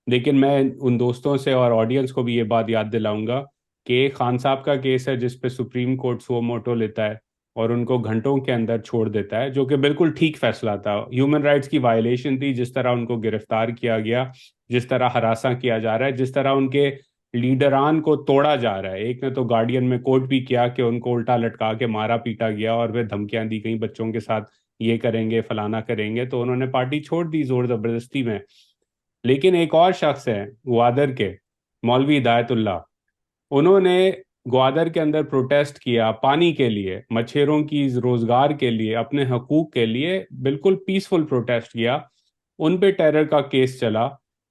لیکن میں ان دوستوں سے اور آڈینس کو بھی یہ بات یاد دلاؤں گا کہ خان صاحب کا کیس ہے جس پہ سپریم کورٹ سو موٹو لیتا ہے اور ان کو گھنٹوں کے اندر چھوڑ دیتا ہے, جو کہ بالکل ٹھیک فیصلہ تھا. ہیومن رائٹس کی وائلیشن تھی, جس طرح ان کو گرفتار کیا گیا, جس طرح ہراساں کیا جا رہا ہے, جس طرح ان کے لیڈران کو توڑا جا رہا ہے. ایک نے تو گارڈین میں کوٹ بھی کیا کہ ان کو الٹا لٹکا کے مارا پیٹا گیا, اور پھر دھمکیاں دی گئیں بچوں کے ساتھ, یہ کریں گے فلانا کریں گے, تو انہوں نے پارٹی چھوڑ دی زور زبردستی میں. لیکن ایک اور شخص ہے گوادر کے, مولوی ہدایت اللہ, انہوں نے گوادر کے اندر پروٹیسٹ کیا پانی کے لیے، مچھیروں کی روزگار کے لیے، اپنے حقوق کے لیے، بالکل پیسفل پروٹیسٹ کیا، ان پہ ٹیرر کا کیس چلا،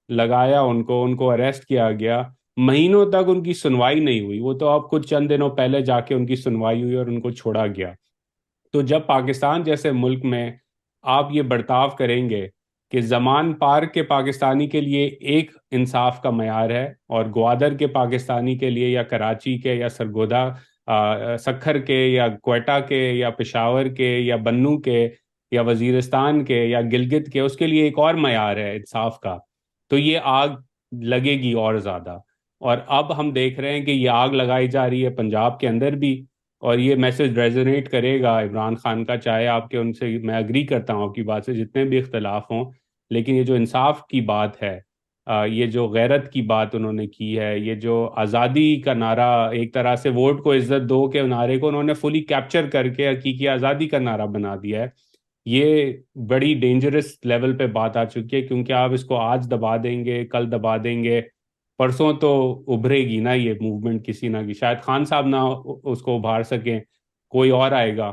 لگایا ان کو اریسٹ کیا گیا، مہینوں تک ان کی سنوائی نہیں ہوئی، وہ تو اب کچھ چند دنوں پہلے جا کے ان کی سنوائی ہوئی اور ان کو چھوڑا گیا۔ تو جب پاکستان جیسے ملک میں آپ یہ برتاؤ کریں گے کہ زمان پارک کے پاکستانی کے لیے ایک انصاف کا معیار ہے، اور گوادر کے پاکستانی کے لیے، یا کراچی کے، یا سرگودا سکھر کے، یا کوئٹہ کے، یا پشاور کے، یا بنوں کے، یا وزیرستان کے، یا گلگت کے، اس کے لیے ایک اور معیار ہے انصاف کا، تو یہ آگ لگے گی اور زیادہ۔ اور اب ہم دیکھ رہے ہیں کہ یہ آگ لگائی جا رہی ہے پنجاب کے اندر بھی، اور یہ میسج ریزونیٹ کرے گا عمران خان کا، چاہے آپ کے ان سے، میں اگری کرتا ہوں آپ کی بات سے جتنے بھی اختلاف ہوں، لیکن یہ جو انصاف کی بات ہے، یہ جو غیرت کی بات انہوں نے کی ہے، یہ جو آزادی کا نعرہ، ایک طرح سے ووٹ کو عزت دو کے نعرے کو انہوں نے فلی کیپچر کر کے حقیقی آزادی کا نعرہ بنا دیا ہے، یہ بڑی ڈینجرس لیول پہ بات آ چکی ہے، کیونکہ آپ اس کو آج دبا دیں گے، کل دبا دیں گے، پرسوں تو ابھرے گی نا یہ موومنٹ کسی نہ کی، شاید خان صاحب نہ اس کو ابھار سکیں، کوئی اور آئے گا،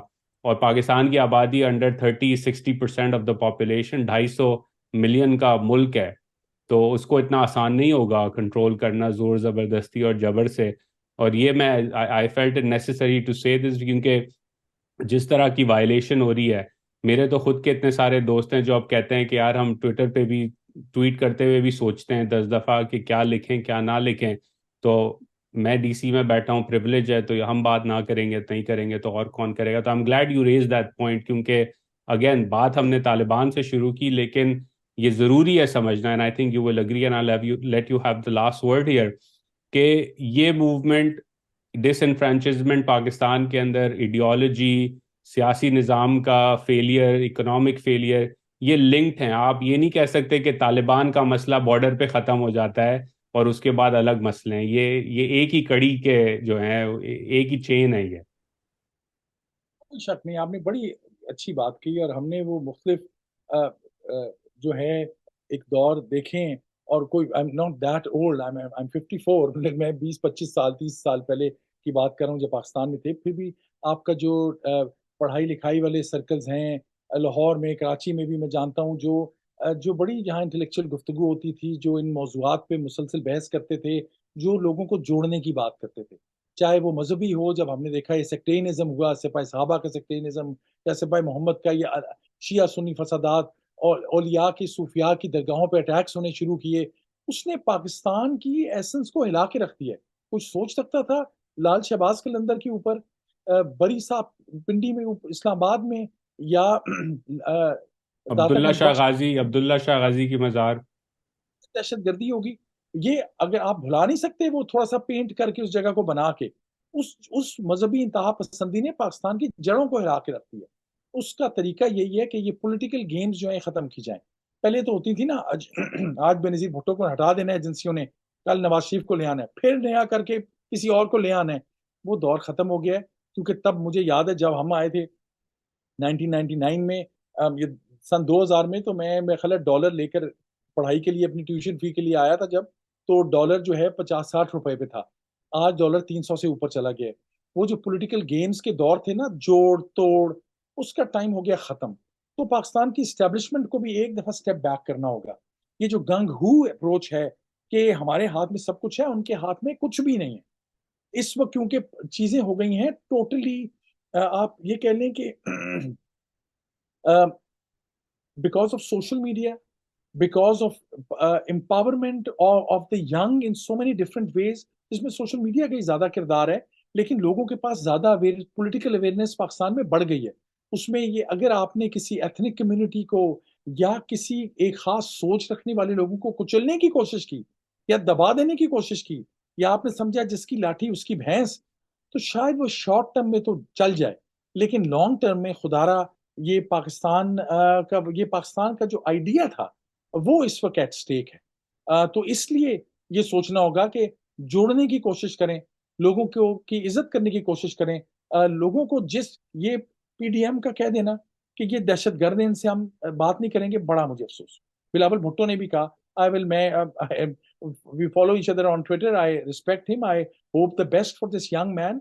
اور پاکستان کی آبادی under 30-60% of the population, 250 million کا ملک ہے، تو اس کو اتنا آسان نہیں ہوگا کنٹرول کرنا زور زبردستی اور جبر سے۔ اور یہ میں I felt it necessary to say this, کیونکہ جس طرح کی وائلیشن ہو رہی ہے، میرے تو خود کے اتنے سارے دوست ہیں جو اب کہتے ہیں کہ یار ہم ٹویٹر پہ بھی ٹویٹ کرتے ہوئے بھی سوچتے ہیں 10 دفعہ کہ کیا لکھیں کیا نہ لکھیں، تو میں ڈی سی میں بیٹھا ہوں، پریولیج ہے، تو ہم بات نہ کریں گے، نہیں کریں گے تو اور کون کرے گا؟ تو I'm glad you raised that point، کیونکہ اگین بات ہم نے طالبان سے شروع کی، لیکن یہ ضروری ہے سمجھنا، and I think you will agree and let you have the last word here، کہ یہ موومنٹ، ڈس انفرینچائزمنٹ پاکستان کے اندر، ایڈیالوجی، سیاسی نظام کا فیلئر، اکنامک فیلئر، یہ لنکڈ ہیں۔ آپ یہ نہیں کہہ سکتے کہ طالبان کا مسئلہ بارڈر پہ ختم ہو جاتا ہے اور اس کے بعد الگ مسئلے ہیں، یہ ایک ہی کڑی کے جو ہیں، ایک ہی چین ہے یہ۔ کوئی شک نہیں، آپ نے بڑی اچھی بات کی، اور ہم نے وہ مختلف آ، جو ہے ایک دور دیکھیں، اور کوئی I'm not that old, I'm 54، میں 20-25 سال 30 سال پہلے کی بات کر رہا ہوں جب پاکستان میں تھے، پھر بھی آپ کا جو پڑھائی لکھائی والے سرکلز ہیں لاہور میں، کراچی میں بھی میں جانتا ہوں، جو بڑی جہاں انٹلیکچوئل گفتگو ہوتی تھی، جو ان موضوعات پہ مسلسل بحث کرتے تھے، جو لوگوں کو جوڑنے کی بات کرتے تھے، چاہے وہ مذہبی ہو، جب ہم نے دیکھا یہ سیکٹرینزم ہوا، سپاہی صحابہ کا سیکٹرینزم، یا سپاہی محمد کا یہ شیعہ سنی فسادات، اور اولیاء کی صوفیاء کی درگاہوں پہ اٹیکس ہونے شروع کیے، اس نے پاکستان کی ایسنس کو ہلا کے رکھ دیا ہے۔ کچھ سوچ سکتا تھا لال شہباز قلندر کے اوپر، بڑی صاحب پنڈی میں، اسلام آباد میں، یا داتا گنج بخش عبداللہ شاہ غازی کی مزار۔ دہشت گردی ہوگی؟ یہ اگر آپ بھلا نہیں سکتے، وہ تھوڑا سا پینٹ کر کے اس جگہ کو بنا کے، اس مذہبی انتہا پسندی نے پاکستان کی جڑوں کو ہلا کے رکھ دیا۔ اس کا طریقہ یہی ہے کہ یہ پولیٹیکل گیمز جو ہیں ختم کی جائیں۔ پہلے تو ہوتی تھی نا، آج بے نظیر بھٹو کو ہٹا دینا ہے ایجنسیوں نے، کل نواز شریف کو لے آنا ہے، پھر نیا کر کے کسی اور کو لے آنا ہے، وہ دور ختم ہو گیا ہے۔ کیونکہ تب مجھے یاد ہے جب ہم آئے تھے 1999 میں، یہ سن 2000 میں، تو میں خیال ڈالر لے کر پڑھائی کے لیے اپنی ٹیوشن فی کے لیے آیا تھا جب، تو ڈالر جو ہے 50-60 روپے پہ تھا، آج ڈالر 300 سے اوپر چلا گیا ہے۔ وہ جو پولیٹیکل گیمز کے دور تھے نا، جوڑ توڑ، اس کا ٹائم ہو گیا ختم۔ تو پاکستان کی اسٹیبلشمنٹ کو بھی ایک دفعہ سٹیپ بیک کرنا ہوگا۔ یہ جو گنگ ہو اپروچ ہے کہ ہمارے ہاتھ میں سب کچھ ہے، ان کے ہاتھ میں کچھ بھی نہیں ہے اس وقت، کیونکہ چیزیں ہو گئی ہیں ٹوٹلی، آپ یہ کہہ لیں کہ because of social media, because of empowerment of the young in so many different ways، اس میں سوشل میڈیا کا ہی زیادہ کردار ہے، لیکن لوگوں کے پاس زیادہ پولیٹیکل اویئرنیس پاکستان میں بڑھ گئی ہے۔ اس میں یہ اگر آپ نے کسی ایتھنک کمیونٹی کو یا کسی ایک خاص سوچ رکھنے والے لوگوں کو کچلنے کی کوشش کی یا دبا دینے کی کوشش کی، یا آپ نے سمجھا جس کی لاٹھی اس کی بھینس، تو شاید وہ شارٹ ٹرم میں تو چل جائے، لیکن لانگ ٹرم میں خدارا یہ پاکستان کا جو آئیڈیا تھا وہ اس وقت ایٹ سٹیک ہے۔ تو اس لیے یہ سوچنا ہوگا کہ جوڑنے کی کوشش کریں، لوگوں کو کی عزت کرنے کی کوشش کریں، لوگوں کو یہ پی ڈی ایم کا کہہ دینا کہ یہ دہشت گرد ہیں، ان سے ہم بات نہیں کریں گے، بڑا مجھے افسوس۔ بلاول بھٹو نے بھی کہا we follow each other on Twitter. I respect him. I hope the best for this young man.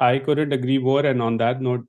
I couldn't agree more. And on that note,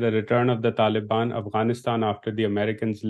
The Return of the Taliban, Afghanistan After the Americans